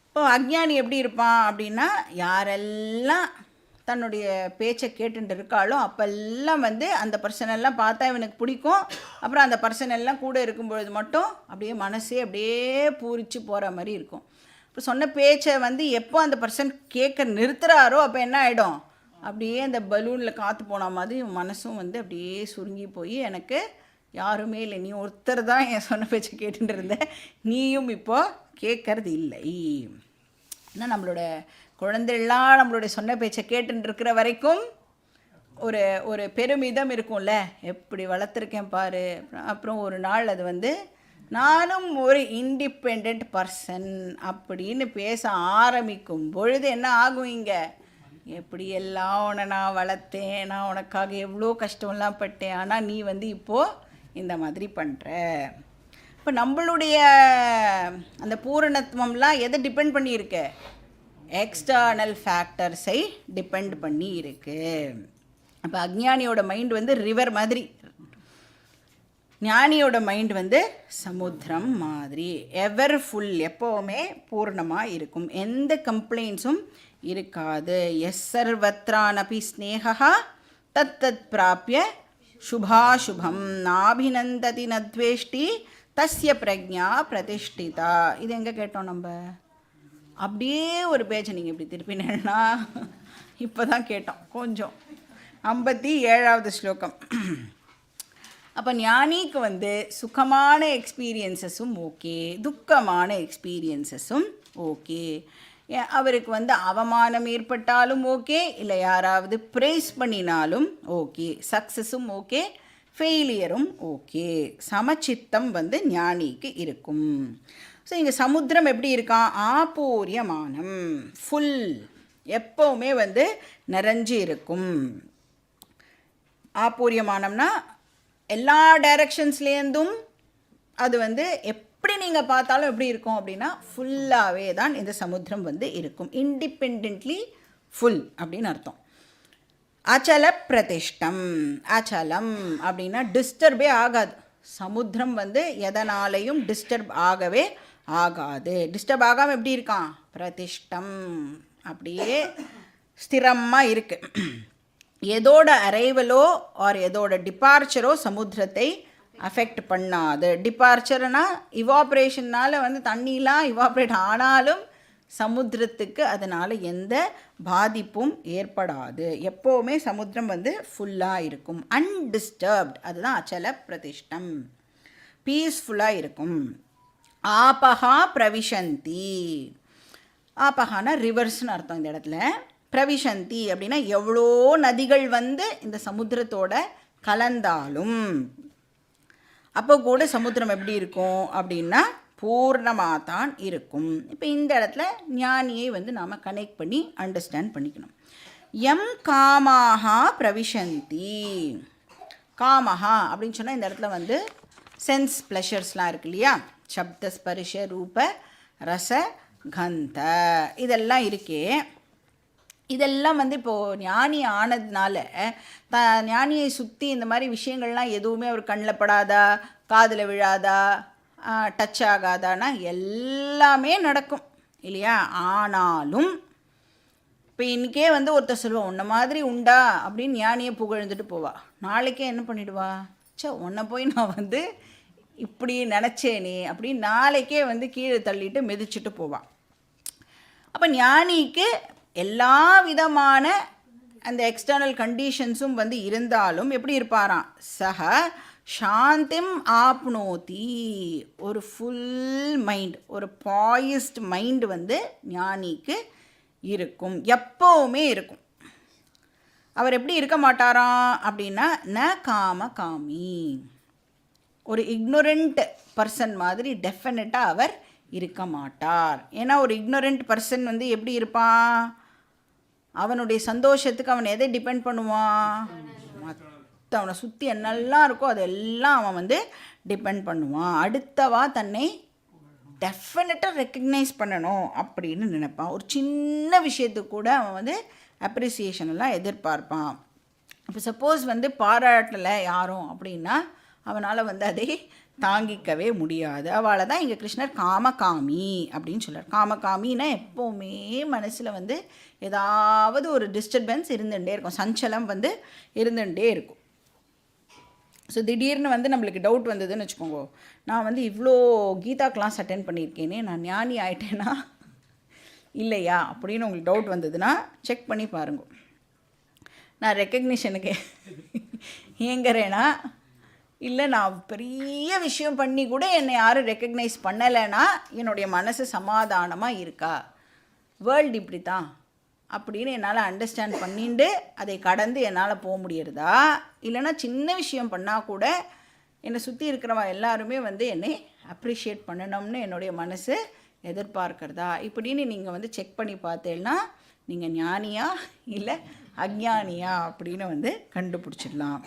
இப்போ அஞ்ஞானி எப்படி இருப்பான் அப்படின்னா, யாரெல்லாம் தன்னுடைய பேச்சை கேட்டுட்டு இருக்காளோ அப்போல்லாம் வந்து அந்த பர்சனெல்லாம் பார்த்தா இவனுக்கு பிடிக்கும். அப்புறம் அந்த பர்சனெல்லாம் கூட இருக்கும்பொழுது மட்டும் அப்படியே மனசே அப்படியே பூரிச்சு போகிற மாதிரி இருக்கும். இப்போ சொன்ன பேச்சை வந்து எப்போ அந்த பர்சன் கேட்க நிறுத்துகிறாரோ அப்போ என்ன ஆகிடும், அப்படியே அந்த பலூனில் காற்று போன மாதிரி மனசும் வந்து அப்படியே சுருங்கி போய் எனக்கு யாருமே இல்லை, நீ ஒருத்தர் தான் என் சொன்ன பேச்சை கேட்டுட்டு இருந்த, நீயும் இப்போ கேட்கறது இல்லை. ஏன்னா நம்மளோட குழந்தைலாம் நம்மளுடைய சொன்ன பேச்சை கேட்டுட்டு இருக்கிற வரைக்கும் ஒரு ஒரு பெருமிதம் இருக்கும்ல, எப்படி வளர்த்துருக்கேன் பாரு. அப்புறம் ஒரு நாள் அது வந்து நானும் ஒரு இண்டிபெண்ட் பர்சன் அப்படின்னு பேச ஆரம்பிக்கும் பொழுது என்ன ஆகும், இங்கே எப்படியெல்லாம் உன்னை நான் வளர்த்தேன், நான் உனக்காக எவ்வளோ கஷ்டம்லாம் பட்டேன், ஆனால் நீ வந்து இப்போது இந்த மாதிரி பண்ணுற. இப்போ நம்மளுடைய அந்த பூரணத்துவம்லாம் எதை டிபெண்ட் பண்ணியிருக்க, எக்ஸ்டர்னல் ஃபேக்டர்ஸை டிபெண்ட் பண்ணி இருக்கு. அப்போ அஞ்ஞானியோட மைண்ட் வந்து ரிவர் மாதிரி, ஞானியோட மைண்ட் வந்து சமுத்திரம் மாதிரி எவர் ஃபுல், எப்போவுமே பூர்ணமாக இருக்கும், எந்த கம்ப்ளைண்ட்ஸும் இருக்காது. எஸ் சர்வத்ரானபி ஸ்நேகா தத் தத் பிராப்பிய சுபாசுபம் நாபிநந்ததி நத்வேஷ்டி தஸ்ய பிரக்ஞா பிரதிஷ்டிதா. இது எங்கே கேட்டோம் நம்ம? அப்படியே ஒரு பேஜை நீங்கள் இப்படி திருப்பினா இப்போ தான் கேட்டோம் கொஞ்சம். 57வது ஸ்லோகம். அப்போ ஞானிக்கு வந்து சுகமான எக்ஸ்பீரியன்ஸஸும் ஓகே, துக்கமான எக்ஸ்பீரியன்ஸஸும் ஓகே. அவருக்கு வந்து அவமானம் ஏற்பட்டாலும் ஓகே, இல்லை யாராவது ப்ரைஸ் பண்ணினாலும் ஓகே, சக்ஸஸும் ஓகே, ஃபெயிலியரும் ஓகே. சமச்சித்தம் வந்து ஞானிக்கு இருக்கும். ஸோ இங்கே சமுத்திரம் எப்படி இருக்கான், ஆபூரியமானம், ஃபுல், எப்போவுமே வந்து நிறைஞ்சி இருக்கும். ஆபூரியமானம்னா எல்லா டைரக்ஷன்ஸ்லேருந்தும் அது வந்து எப்படி நீங்கள் பார்த்தாலும் எப்படி இருக்கும் அப்படின்னா ஃபுல்லாகவே தான் இந்த சமுத்திரம் வந்து இருக்கும். இண்டிபெண்ட்லி ஃபுல் அப்படின்னு அர்த்தம். அச்சல பிரதிஷ்டம், அச்சலம் அப்படின்னா டிஸ்டர்பே ஆகாது. சமுத்திரம் வந்து எதனாலையும் டிஸ்டர்ப் ஆகவே ஆகாது. டிஸ்டர்ப் ஆகாமல் எப்படி இருக்கான், பிரதிஷ்டம், அப்படியே ஸ்திரமாக இருக்குது. எதோட அரைவலோ ஆர் எதோட டிபார்ச்சரோ சமுத்திரத்தை அஃபெக்ட் பண்ணாது. டிபார்ச்சர்னா இவாப்ரேஷன்னால் வந்து தண்ணிலாம் இவாப்ரேட் ஆனாலும் சமுத்திரத்துக்கு அதனால் எந்த பாதிப்பும் ஏற்படாது. எப்போவுமே சமுத்திரம் வந்து ஃபுல்லாக இருக்கும், அன்டிஸ்டர்ப்ட். அதுதான் அச்சல பிரதிஷ்டம், பீஸ்ஃபுல்லாக இருக்கும். ஆபஹா பிரவிஷந்தி, ஆபஹானா ரிவர்ஸ்னு அர்த்தம் இந்த இடத்துல. பிரவிஷந்தி அப்படின்னா எவ்வளோ நதிகள் வந்து இந்த சமுத்திரத்தோட கலந்தாலும் அப்போ கூட சமுத்திரம் எப்படி இருக்கும் அப்படின்னா பூர்ணமாக தான் இருக்கும். இப்போ இந்த இடத்துல ஞானியை வந்து நாம் கனெக்ட் பண்ணி அண்டர்ஸ்டாண்ட் பண்ணிக்கணும். எம் காமாஹா பிரவிஷந்தி, காமஹா அப்படின்னு சொன்னால் இந்த இடத்துல வந்து சென்ஸ் ப்ளஷர்ஸ்லாம் இருக்கு இல்லையா, சப்த ஸ்பரிஷ ரூப ரச கந்த இதெல்லாம் இருக்கே. இதெல்லாம் வந்து இப்போது ஞானி ஆனதுனால ஞானியை சுற்றி இந்த மாதிரி விஷயங்கள்லாம் எதுவுமே அவர் கண்ணில் படாதா, காதில் விழாதா, டச் ஆகாதானா எல்லாமே நடக்கும் இல்லையா. ஆனாலும் இப்போ இன்றைக்கே வந்து ஒருத்தர் சொல்லுவாள் உன்னை மாதிரி உண்டா அப்படின்னு ஞானியை புகழ்ந்துட்டு போவா. நாளைக்கே என்ன பண்ணிவிடுவா, சே உன்னை போய் நான் வந்து இப்படி நினச்சேனே அப்படின்னு நாளைக்கே வந்து கீழே தள்ளிட்டு மிதிச்சுட்டு போவாள். அப்போ ஞானிக்கு எல்லா விதமான அந்த எக்ஸ்டர்னல் கண்டிஷன்ஸும் வந்து இருந்தாலும் எப்படி இருப்பாராம், சக சாந்திம் ஆப்னோதி, ஒரு ஃபுல் மைண்ட், ஒரு பாயிஸ்ட் மைண்ட் வந்து ஞானிக்கு இருக்கும், எப்போவுமே இருக்கும். அவர் எப்படி இருக்க மாட்டாராம் அப்படின்னா ந காம காமி, ஒரு இக்னோரண்ட் பர்சன் மாதிரி டெஃபினட்டாக அவர் இருக்க மாட்டார். ஏன்னா ஒரு இக்னோரண்ட் பர்சன் வந்து எப்படி இருப்பான், அவனுடைய சந்தோஷத்துக்கு அவன் எதை டிபெண்ட் பண்ணுவான், மற்ற அவனை சுற்றி என்னெல்லாம் இருக்கோ அதெல்லாம் அவன் வந்து டிபெண்ட் பண்ணுவான். அடுத்தவா தன்னை டெஃபினட்டாக ரெக்கக்னைஸ் பண்ணணும் அப்படின்னு நினைப்பான். ஒரு சின்ன விஷயத்துக்கு கூட அவன் வந்து அப்ரிசியேஷன் எல்லாம் எதிர்பார்ப்பான். இப்போ சப்போஸ் வந்து பாராட்டலை யாரும் அப்படின்னா அவனால் வந்து அதை தாங்கிக்கவே முடியாது. அவளை தான் இங்கே கிருஷ்ணர் காமகாமி அப்படின்னு சொல்கிறார். காமகாமின்னா எப்போவுமே மனசில் வந்து ஏதாவது ஒரு டிஸ்டர்பன்ஸ் இருந்துகிட்டே இருக்கும், சஞ்சலம் வந்து இருந்துகிட்டே இருக்கும். ஸோ திடீர்னு வந்து நம்மளுக்கு டவுட் வந்ததுன்னு வச்சுக்கோங்க, நான் வந்து இவ்வளோ கீதா கிளாஸ் அட்டென்ட் பண்ணியிருக்கேனே, நான் ஞானி ஆகிட்டேனா இல்லையா அப்படின்னு உங்களுக்கு டவுட் வந்ததுன்னா செக் பண்ணி பாருங்க. நான் ரெக்கக்னிஷனுக்கு ஏங்குறேன்னா, இல்லை நான் பெரிய விஷயம் பண்ணி கூட என்னை யாரும் ரெக்கக்னைஸ் பண்ணலைன்னா என்னுடைய மனசு சமாதானமாக இருக்கா, வேர்ல்டு இப்படி தான் அப்படின்னு என்னால் அண்டர்ஸ்டாண்ட் பண்ணிட்டு அதை கடந்து என்னால் போக முடியறதா, இல்லைனா சின்ன விஷயம் பண்ணால் கூட என்னை சுற்றி இருக்கிறவங்க எல்லாருமே வந்து என்னை அப்ரிஷியேட் பண்ணணும்னு என்னுடைய மனசு எதிர்பார்க்கிறதா இப்படின்னு நீங்கள் வந்து செக் பண்ணி பார்த்தேன்னா நீங்கள் ஞானியா இல்லை அஜ்ஞானியா அப்படின்னு வந்து கண்டுபிடிச்சிடலாம்.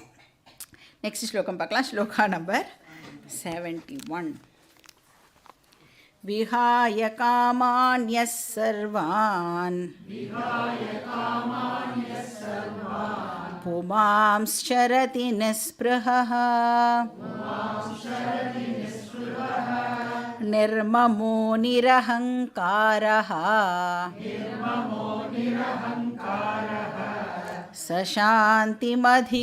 நெக்ஸ்ட் ஸ்லோகம் பார்க்கலாம். ஸ்லோகா நம்பர் 71. விஹாய காமான்யஸ் சர்வான் புமாம்ஸ்சரதி நிஸ்ப்ருஹः நிர்மமோ நிரஹங்காரः சசாந்திமதிகச்சதி.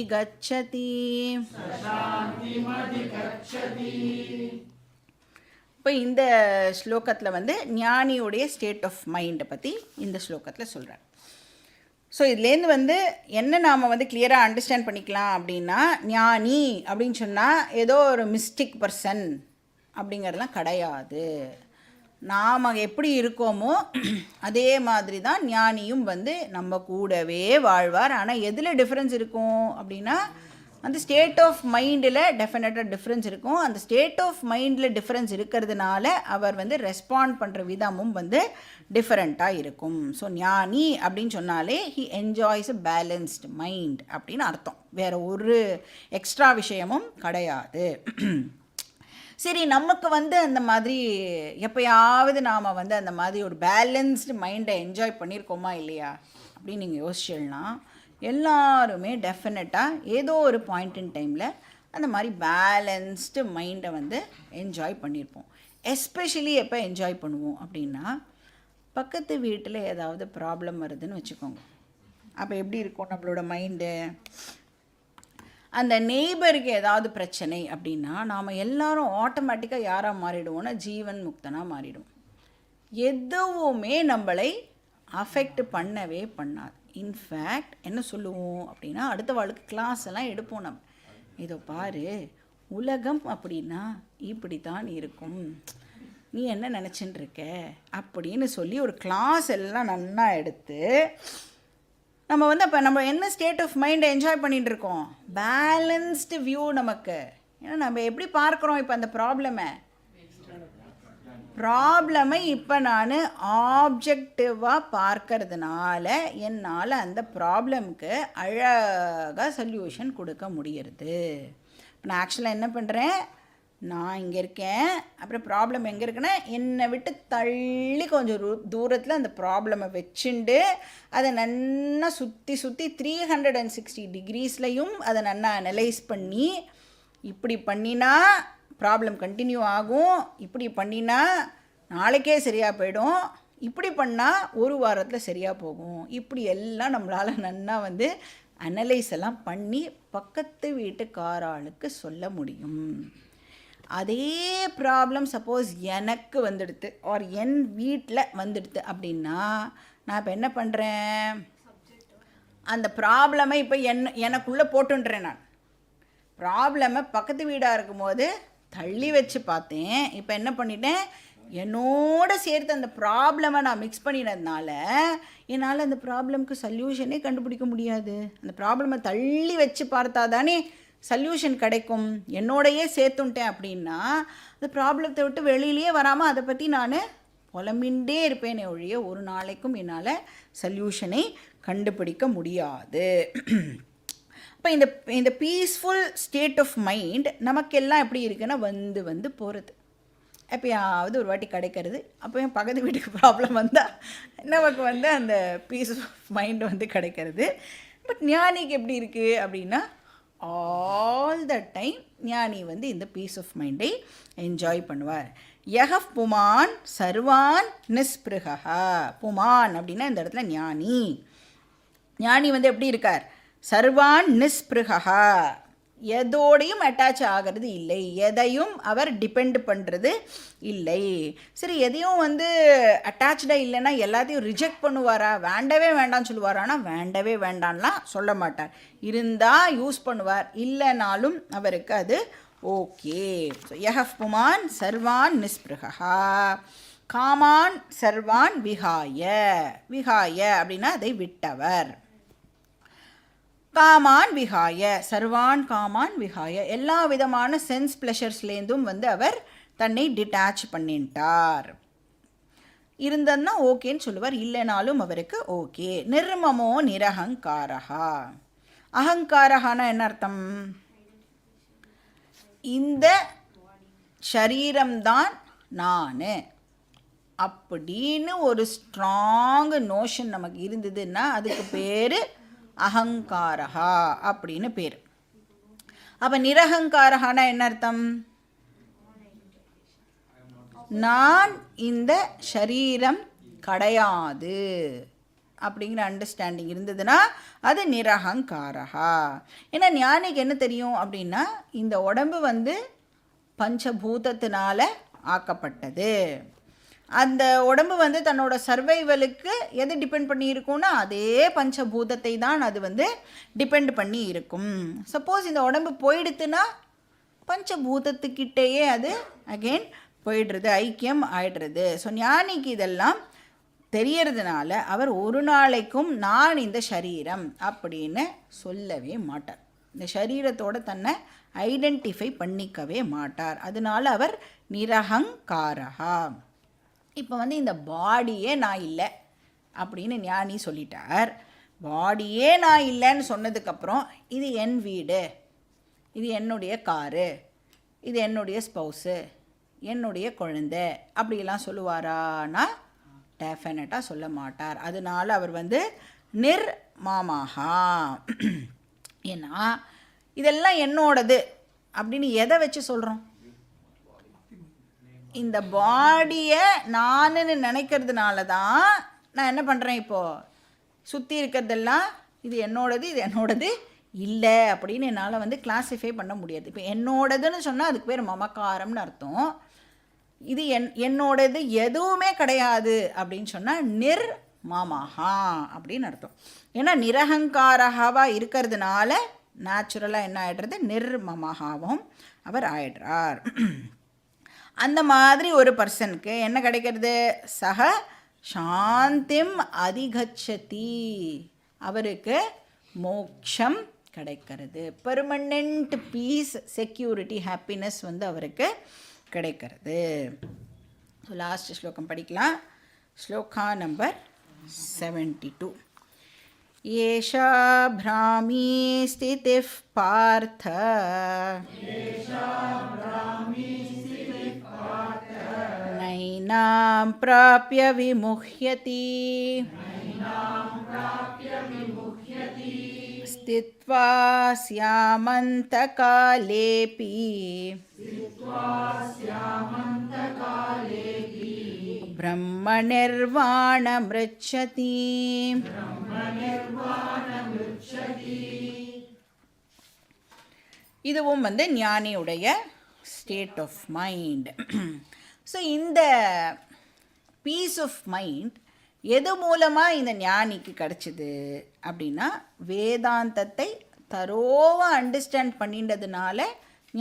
இப்போ இந்த ஸ்லோகத்தில் வந்து ஞானியுடைய ஸ்டேட் ஆஃப் மைண்டை பற்றி இந்த ஸ்லோகத்தில் சொல்கிறார். ஸோ இதுலேருந்து வந்து என்ன நாம் வந்து கிளியராக அண்டர்ஸ்டாண்ட் பண்ணிக்கலாம் அப்படின்னா, ஞானி அப்படின்னு சொன்னால் ஏதோ ஒரு மிஸ்டிக் பர்சன் அப்படிங்கிறதுலாம் கிடையாது. நாம் எப்படி இருக்கோமோ அதே மாதிரி தான் ஞானியும் வந்து நம்ம கூடவே வாழ்வார். ஆனால் எதில் டிஃப்ரென்ஸ் இருக்கும் அப்படின்னா, அந்த ஸ்டேட் ஆஃப் மைண்டில் டெஃபினட்டாக டிஃப்ரென்ஸ் இருக்கும். அந்த ஸ்டேட் ஆஃப் மைண்டில் டிஃப்ரென்ஸ் இருக்கிறதுனால அவர் வந்து ரெஸ்பாண்ட் பண்ணுற விதமும் வந்து டிஃப்ரெண்ட்டாக இருக்கும். ஸோ ஞானி அப்படின்னு சொன்னாலே he enjoys a balanced mind அப்படின்னு அர்த்தம். வேறு ஒரு எக்ஸ்ட்ரா விஷயமும் கிடையாது. சரி, நமக்கு வந்து அந்த மாதிரி எப்போயாவது நாம் வந்து அந்த மாதிரி ஒரு பேலன்ஸ்டு மைண்டை என்ஜாய் பண்ணியிருக்கோமா இல்லையா அப்படின்னு நீங்கள் யோசிச்சிடனா, எல்லாருமே டெஃபினட்டாக ஏதோ ஒரு பாயிண்ட் இன் டைமில் அந்த மாதிரி பேலன்ஸ்டு மைண்டை வந்து என்ஜாய் பண்ணியிருப்போம். எஸ்பெஷலி எப்போ என்ஜாய் பண்ணுவோம் அப்படின்னா, பக்கத்து வீட்டில் ஏதாவது ப்ராப்ளம் வருதுன்னு வச்சுக்கோங்க. அப்போ எப்படி இருக்கும் நம்மளோட மைண்டு? அந்த நெய்பருக்கு ஏதாவது பிரச்சனை அப்படின்னா நாம் எல்லாரும் ஆட்டோமேட்டிக்காக யாராக மாறிடுவோம்னா ஜீவன் முக்தனாக மாறிடுவோம். எதுவுமே நம்மளை அஃபெக்ட் பண்ணவே பண்ணாது. இன்ஃபேக்ட் என்ன சொல்லுவோம் அப்படின்னா, அடுத்த வாழ்க்கை கிளாஸ் எல்லாம் எடுப்போம். நம்ம இதோ பாரு, உலகம் அப்படின்னா இப்படி தான் இருக்கும், நீ என்ன நினச்சின்னு இருக்க அப்படின்னு சொல்லி ஒரு கிளாஸ் எல்லாம் நன்னா எடுத்து நம்ம வந்து அப்போ நம்ம என்ன ஸ்டேட் ஆஃப் மைண்டை என்ஜாய் பண்ணிகிட்டு இருக்கோம்? பேலன்ஸ்டு வியூ நமக்கு. ஏன்னா நம்ம எப்படி பார்க்குறோம் இப்போ அந்த ப்ராப்ளமை இப்போ நான் ஆப்ஜெக்டிவாக பார்க்கறதுனால என்னால் அந்த ப்ராப்ளம்க்கு அழகாக சொல்யூஷன் கொடுக்க முடியுது. நான் ஆக்சுவலாக என்ன பண்ணுறேன், நான் இங்கே இருக்கேன், அப்புறம் ப்ராப்ளம் எங்கே இருக்குன்னா என்னை விட்டு தள்ளி கொஞ்சம் தூரத்தில் அந்த ப்ராப்ளமை வச்சுண்டு அதை நன்னா சுற்றி 360 டிகிரீஸ்லையும் அதை நன்னா அனலைஸ் பண்ணி, இப்படி பண்ணினா ப்ராப்ளம் கண்டினியூ ஆகும், இப்படி பண்ணினா நாளைக்கே சரியாக போயிடும், இப்படி பண்ணால் ஒரு வாரத்தில் சரியாக போகும், இப்படி எல்லாம் நம்மளால் நன்னா வந்து அனலைஸ் எல்லாம் பண்ணி பக்கத்து வீட்டுக்காராளுக்கு சொல்ல முடியும். அதே ப்ராப்ளம் சப்போஸ் எனக்கு வந்துடுது ஆர் என் வீட்டில் வந்துடுது அப்படின்னா நான் இப்போ என்ன பண்ணுறேன், அந்த ப்ராப்ளமை இப்போ எனக்குள்ளே போட்டுன்றேன். நான் ப்ராப்ளமை பக்கத்து வீடாக இருக்கும்போது தள்ளி வச்சு பார்த்தேன், இப்போ என்ன பண்ணிட்டேன், என்னோட சேர்த்து அந்த ப்ராப்ளமை நான் மிக்ஸ் பண்ணினதுனால என்னால் அந்த ப்ராப்ளம்க்கு சொல்யூஷனே கண்டுபிடிக்க முடியாது. அந்த ப்ராப்ளமை தள்ளி வச்சு பார்த்தா தானே சொல்யூஷன் கிடைக்கும். என்னோடையே சேர்த்துட்டேன் அப்படின்னா அந்த ப்ராப்ளத்தை விட்டு வெளியிலேயே வராமல் அதை பற்றி நான் புலம்பின்ண்டே இருப்பேனே ஒழிய ஒரு நாளைக்கும் என்னால் சொல்யூஷனை கண்டுபிடிக்க முடியாது. இப்போ இந்த இந்த பீஸ்ஃபுல் ஸ்டேட் ஆஃப் மைண்ட் நமக்கெல்லாம் எப்படி இருக்குன்னா வந்து வந்து போகிறது. எப்போயாவது ஒரு வாட்டி கிடைக்கிறது. அப்போ என் பக்கத்து வீட்டுக்கு ப்ராப்ளம் வந்தால் நமக்கு வந்து அந்த பீஸ் ஆஃப் மைண்ட் வந்து கிடைக்கிறது. பட் ஞானிக்கு எப்படி இருக்குது அப்படின்னா ஆல் த டைம் ஞானி வந்து இந்த பீஸ் ஆஃப் மைண்டை என்ஜாய் பண்ணுவார். யஹப் புமான் சர்வான் நிஸ்பிருகா. புமான் அப்படின்னா இந்த இடத்துல ஞானி. ஞானி வந்து எப்படி இருக்கார்? சர்வான் நிஸ்பிருகா, எதோடையும் அட்டாச் ஆகிறது இல்லை, எதையும் அவர் டிபெண்ட் பண்ணுறது இல்லை. சரி, எதையும் வந்து அட்டாச்சாக இல்லைன்னா எல்லாத்தையும் ரிஜெக்ட் பண்ணுவாரா? வேண்டவே வேண்டாம்னு சொல்லுவாரானா? வேண்டவே வேண்டான்லாம் சொல்ல மாட்டார். இருந்தால் யூஸ் பண்ணுவார், இல்லைனாலும் அவருக்கு அது ஓகே. ஸோ யஹப் புமான் சர்வான் நிஸ்பிருகா காமான் சர்வான் விஹாய. விஹாய அப்படின்னா அதை விட்டவர். காமான் விஹாய, சர்வான் காமான் விஹாய, எல்லா விதமான சென்ஸ் ப்ளஷர்ஸ்லேருந்தும் வந்து அவர் தன்னை டிட்டாச் பண்ணிட்டார். இருந்ததுன்னா ஓகேன்னு சொல்லுவார், இல்லைனாலும் அவருக்கு ஓகே. நிர்மமோ நிரஹங்காரஹா. அகங்காரஹானா என்ன அர்த்தம்? இந்த ஷரீரம்தான் நான் அப்படின்னு ஒரு ஸ்ட்ராங் நோஷன் நமக்கு இருந்ததுன்னா அதுக்கு பேர் அகங்காரஹா அப்படின்னு பேர். அப்போ நிரஹங்காரஹானா என்ன அர்த்தம்? நான் இந்த ஷரீரம் கிடையாது அப்படிங்கிற அண்டர்ஸ்டாண்டிங் இருந்ததுன்னா அது நிரஹங்காரஹா. ஏன்னா ஞானிக்கு என்ன தெரியும் அப்படின்னா இந்த உடம்பு வந்து பஞ்சபூதத்தினால ஆக்கப்பட்டது. அந்த உடம்பு வந்து தன்னோட சர்வைவலுக்கு எது டிபெண்ட் பண்ணி இருக்கும்னா அதே பஞ்சபூதத்தை தான் அது வந்து டிபெண்ட் பண்ணி இருக்கும். சப்போஸ் இந்த உடம்பு போயிடுத்துன்னா பஞ்சபூதத்துக்கிட்டேயே அது அகெயின் போயிடுறது, ஐக்கியம் ஆயிடுறது. ஸோ ஞானிக்கு இதெல்லாம் தெரியறதுனால அவர் ஒரு நாளைக்கும் நான் இந்த ஷரீரம் அப்படின்னு சொல்லவே மாட்டார். இந்த ஷரீரத்தோட தன்னை ஐடென்டிஃபை பண்ணிக்கவே மாட்டார். அதனால அவர் நிரஹங்காரஹா. இப்போ வந்து இந்த பாடியே நான் இல்லை அப்படின்னு ஞானி சொல்லிட்டார். பாடியே நான் இல்லைன்னு சொன்னதுக்கப்புறம் இது என் வீடு, இது என்னுடைய காரு, இது என்னுடைய ஸ்பௌஸு, என்னுடைய குழந்தை அப்படிலாம் சொல்லுவாரானா டெஃபினட்டாக சொல்ல மாட்டார். அதனால அவர் வந்து நிர்மாமாகா. ஏன்னா இதெல்லாம் என்னோடது அப்படின்னு எதை வச்சு சொல்கிறோம்? இந்த பாடியை நானுன்னு நினைக்கிறதுனால தான் நான் என்ன பண்ணுறேன், இப்போது சுற்றி இருக்கிறதெல்லாம் இது என்னோடது இது என்னோடது இல்லை அப்படின்னு என்னால் வந்து கிளாஸிஃபை பண்ண முடியாது. இப்போ என்னோடதுன்னு சொன்னால் அதுக்கு பேர் மமக்காரம்னு அர்த்தம். இது என்னோடது எதுவுமே கிடையாது அப்படின்னு சொன்னால் நிர்மாமஹா அப்படின்னு அர்த்தம். ஏன்னா நிரஹங்காரஹாவாக இருக்கிறதுனால நேச்சுரலாக என்ன ஆகிடுறது, நிர்மமஹாவும் அவர் ஆயிடுறார். அந்த மாதிரி ஒரு பர்சனுக்கு என்ன கிடைக்கிறது? சக சாந்திம் அதிகச்சதி, அவருக்கு மோக்ஷம் கிடைக்கிறது. பெர்மனெண்ட் பீஸ், செக்யூரிட்டி, ஹாப்பினஸ் வந்து அவருக்கு கிடைக்கிறது. ஸோ லாஸ்ட் ஸ்லோகம் படிக்கலாம். ஸ்லோகா நம்பர் 72. ஏஷா பிராமி ஸ்திதிஃ பார்த்த நைனாம் ப்ராப்ய விமுஹ்யதி ஸ்தித்வா ஸ்யாமந்தகாலேபி பிரம்மநிர்வாணமிருச்சதி. இதுவும் வந்து ஞானியுடைய ஸ்டேட் ஆஃப் மைண்ட். ஸோ இந்த பீஸ் ஆஃப் மைண்ட் எது மூலமாக இந்த ஞானிக்கு கிடச்சிது அப்படின்னா வேதாந்தத்தை தரோவாக அண்டர்ஸ்டாண்ட் பண்ணின்றதுனால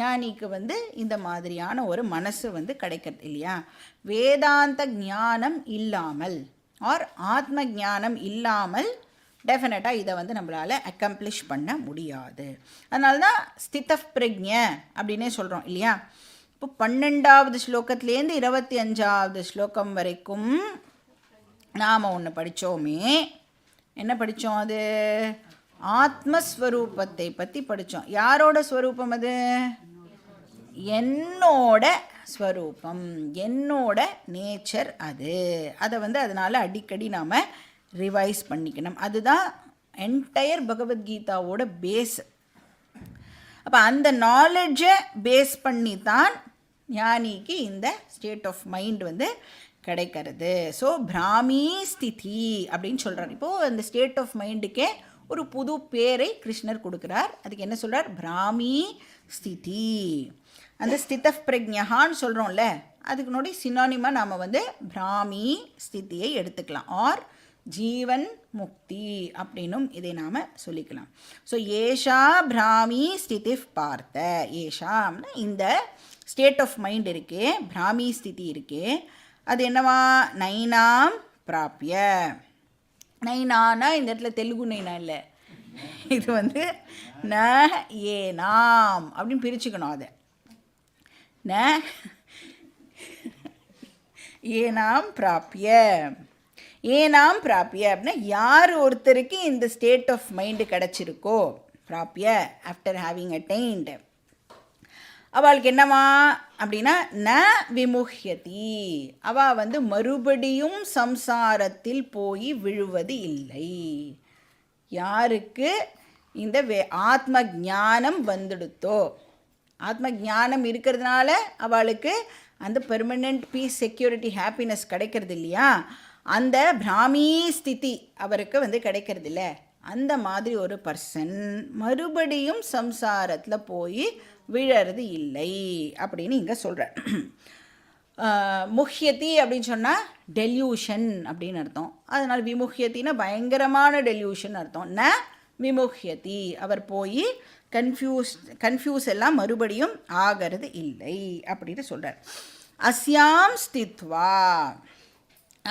ஞானிக்கு வந்து இந்த மாதிரியான ஒரு மனசு வந்து கிடைக்கிறது இல்லையா. வேதாந்த ஞானம் இல்லாமல் ஆர் ஆத்ம ஞானம் இல்லாமல் டெஃபினட்டாக இதை வந்து நம்மளால் அக்கம்ப்ளிஷ் பண்ண முடியாது. அதனால தான் ஸ்தித பிரஜ்ஞ அப்படின்னே சொல்கிறோம் இல்லையா. இப்போ 12வது ஸ்லோகத்துலேருந்து 25வது ஸ்லோகம் வரைக்கும் நாம் ஒன்று படித்தோமே. என்ன படித்தோம்? அது ஆத்மஸ்வரூபத்தை பற்றி படித்தோம். யாரோட ஸ்வரூபம் அது? என்னோட ஸ்வரூபம், என்னோட நேச்சர் அது. அதை அதனால் அடிக்கடி நாம் ரிவைஸ் பண்ணிக்கணும். அதுதான் என்டையர் பகவத்கீதாவோட பேஸ். அப்போ அந்த நாலெட்ஜை பேஸ் பண்ணி தான் ஞானிக்கு இந்த ஸ்டேட் ஆஃப் மைண்ட் கிடைக்கிறது. ஸோ பிராமி ஸ்திதி அப்படின்னு சொல்கிறார். இப்போது அந்த ஸ்டேட் ஆஃப் மைண்டுக்கே ஒரு புது பேரை கிருஷ்ணர் கொடுக்குறார். அதுக்கு என்ன சொல்கிறார்? பிராமி ஸ்திதி. அந்த ஸ்தித பிரக்ஞான்னு சொல்கிறோம்ல, அதுக்கு நோடி சினானிமாக நாம் பிராமி ஸ்திதியை எடுத்துக்கலாம். ஆர் ஜீவன் முக்தி அப்படின்னும் இதை நாம் சொல்லிக்கலாம். ஸோ ஏஷா பிராமி ஸ்திதி பார்த்த. ஏஷாம்னா இந்த ஸ்டேட் ஆஃப் மைண்ட் இருக்கே, பிராமி ஸ்திதி இருக்கே, அது என்னவா? நைனாம் பிராப்பிய. நைனானா இந்த இடத்துல தெலுங்கு நைனா இல்லை, இது ந ஏனாம் அப்படின்னு பிரிச்சுக்கணும். அதை ந ஏனாம் பிராப்பிய. ஏனாம் பிராப்பிய அப்படின்னா யார் ஒருத்தருக்கு இந்த ஸ்டேட் ஆஃப் மைண்டு கிடச்சிருக்கோ, பிராப்பிய ஆஃப்டர் ஹேவிங் அட்டைன்ட், அவளுக்கு என்னவா அப்படின்னா ந விமுஹ்யதி. அவள் மறுபடியும் சம்சாரத்தில் போய் விழுவது இல்லை. யாருக்கு இந்த ஆத்ம ஞானம் வந்துடுத்தோ, ஆத்ம ஞானம் இருக்கிறதுனால அவளுக்கு அந்த பெர்மனெண்ட் பீஸ், செக்யூரிட்டி, ஹாப்பினஸ் கிடைக்கிறது இல்லையா, அந்த பிராமி ஸ்திதி அவருக்கு கிடைக்கிறது இல்லை. அந்த மாதிரி ஒரு பர்சன் மறுபடியும் சம்சாரத்தில் போய் விழறது இல்லை அப்படின்னு இங்கே சொல்கிறார். முஹ்யதி அப்படின்னு சொன்னால் டெல்யூஷன் அப்படின்னு அர்த்தம். அதனால் விமுஹ்யத்தின்னா பயங்கரமான டெல்யூஷன் அர்த்தம். ந விமுஹ்யதி, அவர் போய் கன்ஃபியூஸ் எல்லாம் மறுபடியும் ஆகிறது இல்லை அப்படின்னு சொல்கிறார். அஸ்யாம் ஸ்தித்வா,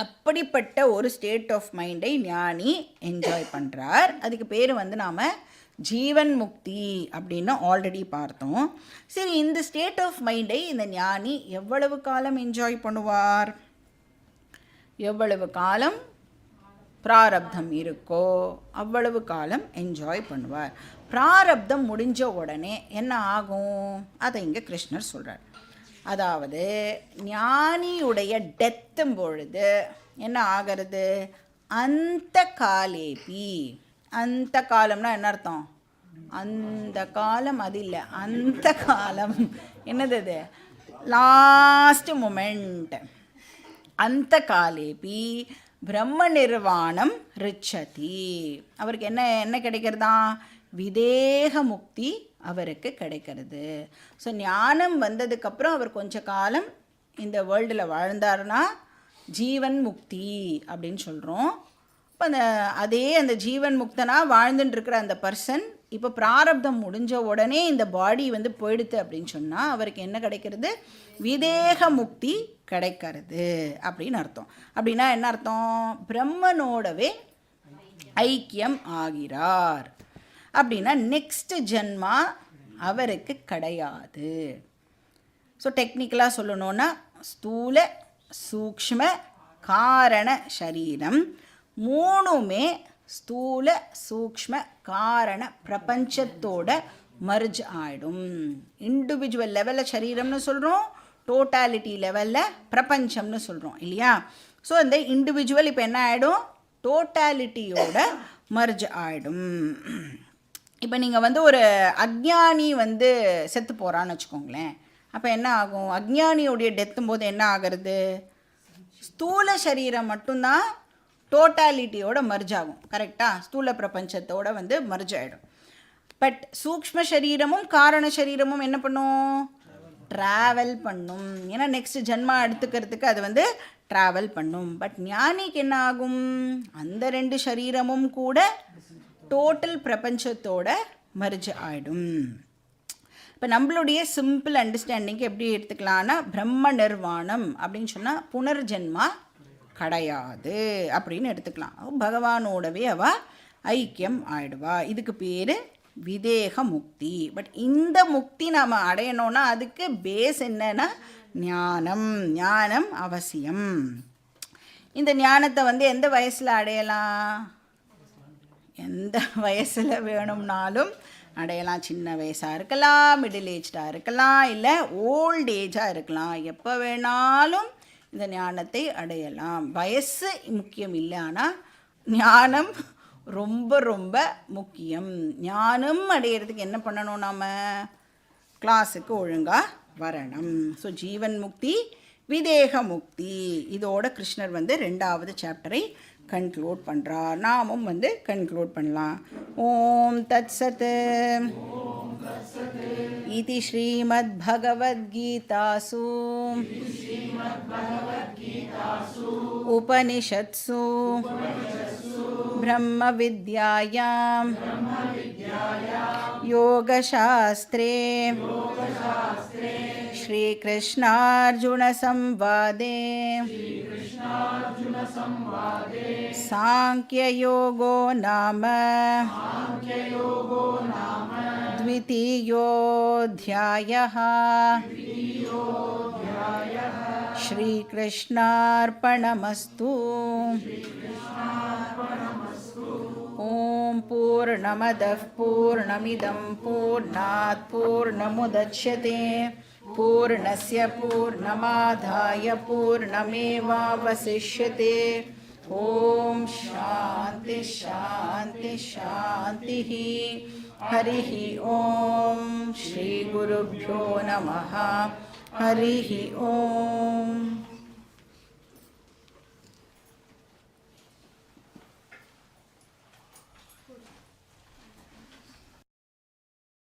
அப்படிப்பட்ட ஒரு ஸ்டேட் ஆஃப் மைண்டை ஞானி என்ஜாய் பண்ணுறார். அதுக்கு பேர் நாம் ஜீவன் முக்தி அப்படின்னு ஆல்ரெடி பார்த்தோம். சரி, இந்த ஸ்டேட் ஆஃப் மைண்டை இந்த ஞானி எவ்வளவு காலம் என்ஜாய் பண்ணுவார்? எவ்வளவு காலம் பிராரப்தம் இருக்கோ அவ்வளவு காலம் என்ஜாய் பண்ணுவார். பிராரப்தம் முடிஞ்ச உடனே என்ன ஆகும்? அதை இங்கே கிருஷ்ணர் சொல்கிறார். அதாவது ஞானியுடைய டெத்தும் பொழுது என்ன ஆகிறது? அந்த காலேபி. அந்த காலம்னா என்ன அர்த்தம்? அந்த காலம் அது இல்லை, அந்த காலம் என்னது? அது லாஸ்ட் மொமெண்ட். அந்த காலேபி பிரம்ம நிர்வாணம் ரிச்சதி. அவருக்கு என்ன கிடைக்கிறதா? விதேக முக்தி அவருக்கு கிடைக்கிறது. ஸோ ஞானம் வந்ததுக்கப்புறம் அவர் கொஞ்ச காலம் இந்த வேர்ல்டில் வாழ்ந்தார்னா ஜீவன் முக்தி அப்படின்னு சொல்கிறோம். இப்போ அந்த ஜீவன் முக்தனாக வாழ்ந்துட்டுருக்கிற அந்த பர்சன் இப்போ பிராரப்தம் முடிஞ்ச உடனே இந்த பாடி போயிடுது அப்படின்னு சொன்னால் அவருக்கு என்ன கிடைக்கிறது? விதேக முக்தி கிடைக்கிறது அப்படின்னு அர்த்தம். அப்படின்னா என்ன அர்த்தம்? பிரம்மனோடவே ஐக்கியம் ஆகிறார். அப்படின்னா நெக்ஸ்ட் ஜென்மா அவருக்கு கிடையாது. ஸோ டெக்னிக்கலாக சொல்லணுன்னா ஸ்தூல சூக்ஷ்ம காரண சரீரம் மூணுமே ஸ்தூல சூக்ஷ்ம காரண பிரபஞ்சத்தோட மர்ஜ் ஆகிடும். இண்டிவிஜுவல் லெவலில் சரீரம்னு சொல்கிறோம், டோட்டாலிட்டி லெவலில் பிரபஞ்சம்னு சொல்கிறோம் இல்லையா? ஸோ இந்த இண்டிவிஜுவல் இப்போ என்ன ஆகிடும்? டோட்டாலிட்டியோட மர்ஜ் ஆகிடும். இப்போ நீங்கள் ஒரு அக்ஞானி செத்து போகிறான்னு வச்சுக்கோங்களேன். அப்போ என்ன ஆகும்? அக்ஞானியோடைய டெத்தும் போது என்ன ஆகிறது? ஸ்தூல சரீரம் மட்டும்தான் டோட்டாலிட்டியோட மர்ஜ் ஆகும். கரெக்டாக? ஸ்தூல பிரபஞ்சத்தோட மர்ஜ் ஆகிடும். பட் சூக்ஷ்ம சரீரமும் காரண சரீரமும் என்ன பண்ணும்? ட்ராவல் பண்ணும். ஏன்னா நெக்ஸ்ட் ஜென்மா எடுத்துக்கிறதுக்கு அது ட்ராவல் பண்ணும். பட் ஞானிக்கு என்ன ஆகும்? அந்த ரெண்டு சரீரமும் கூட டோட்டல் பிரபஞ்சத்தோட மர்ஜ் ஆகிடும். இப்போ நம்மளுடைய சிம்பிள் அண்டர்ஸ்டாண்டிங்க்கு எப்படி எடுத்துக்கலான்னா, பிரம்ம நிர்வாணம் அப்படின்னு சொன்னால் புனர்ஜென்மா கிடையாது அப்படின்னு எடுத்துக்கலாம். பகவானோடவே அவள் ஐக்கியம் ஆயிடுவா. இதுக்கு பேர் விதேக முக்தி. பட் இந்த முக்தி நாம் அடையணும்னா அதுக்கு பேஸ் என்னன்னா ஞானம். ஞானம் அவசியம். இந்த ஞானத்தை எந்த வயசில் அடையலாம்? எந்த வயசில் வேணும்னாலும் அடையலாம். சின்ன வயசாக இருக்கலாம், மிடில் ஏஜ்டாக இருக்கலாம், இல்லை ஓல்ட் ஏஜாக இருக்கலாம். எப்போ வேணாலும் இந்த ஞானத்தை அடையலாம். வயசு முக்கியம் இல்லை, ஆனால் ஞானம் ரொம்ப ரொம்ப முக்கியம். ஞானம் அடையிறதுக்கு என்ன பண்ணணும்? நாம் கிளாஸுக்கு ஒழுங்காக வரணும். ஸோ ஜீவன் முக்தி, விதேக முக்தி, இதோட கிருஷ்ணர் 2வது சாப்டரை கன்க்ளூட் பண்ணுறார். நாமும் கன்க்ளூட் பண்ணலாம். ஓம் தத் சத் இதி ஸ்ரீமத் பகவத்கீதாசு உபனிஷத்சு ब्रह्म विद्यायां योगशास्त्रे श्रीकृष्णार्जुन संवादे सांख्ययोगो नाम द्वितीयोऽध्यायः। श्रीकृष्णार्पणमस्तु। ओम पूर्णमदः पूर्णमिदं पूर्णात् पूर्णमुदच्यते पूर्णस्य पूर्णमादाय पूर्णमेवावशिष्यते। ओम शांति शांति शांतिः। हरिः ओम श्री गुरुभ्यो नमः। हरिः ओम।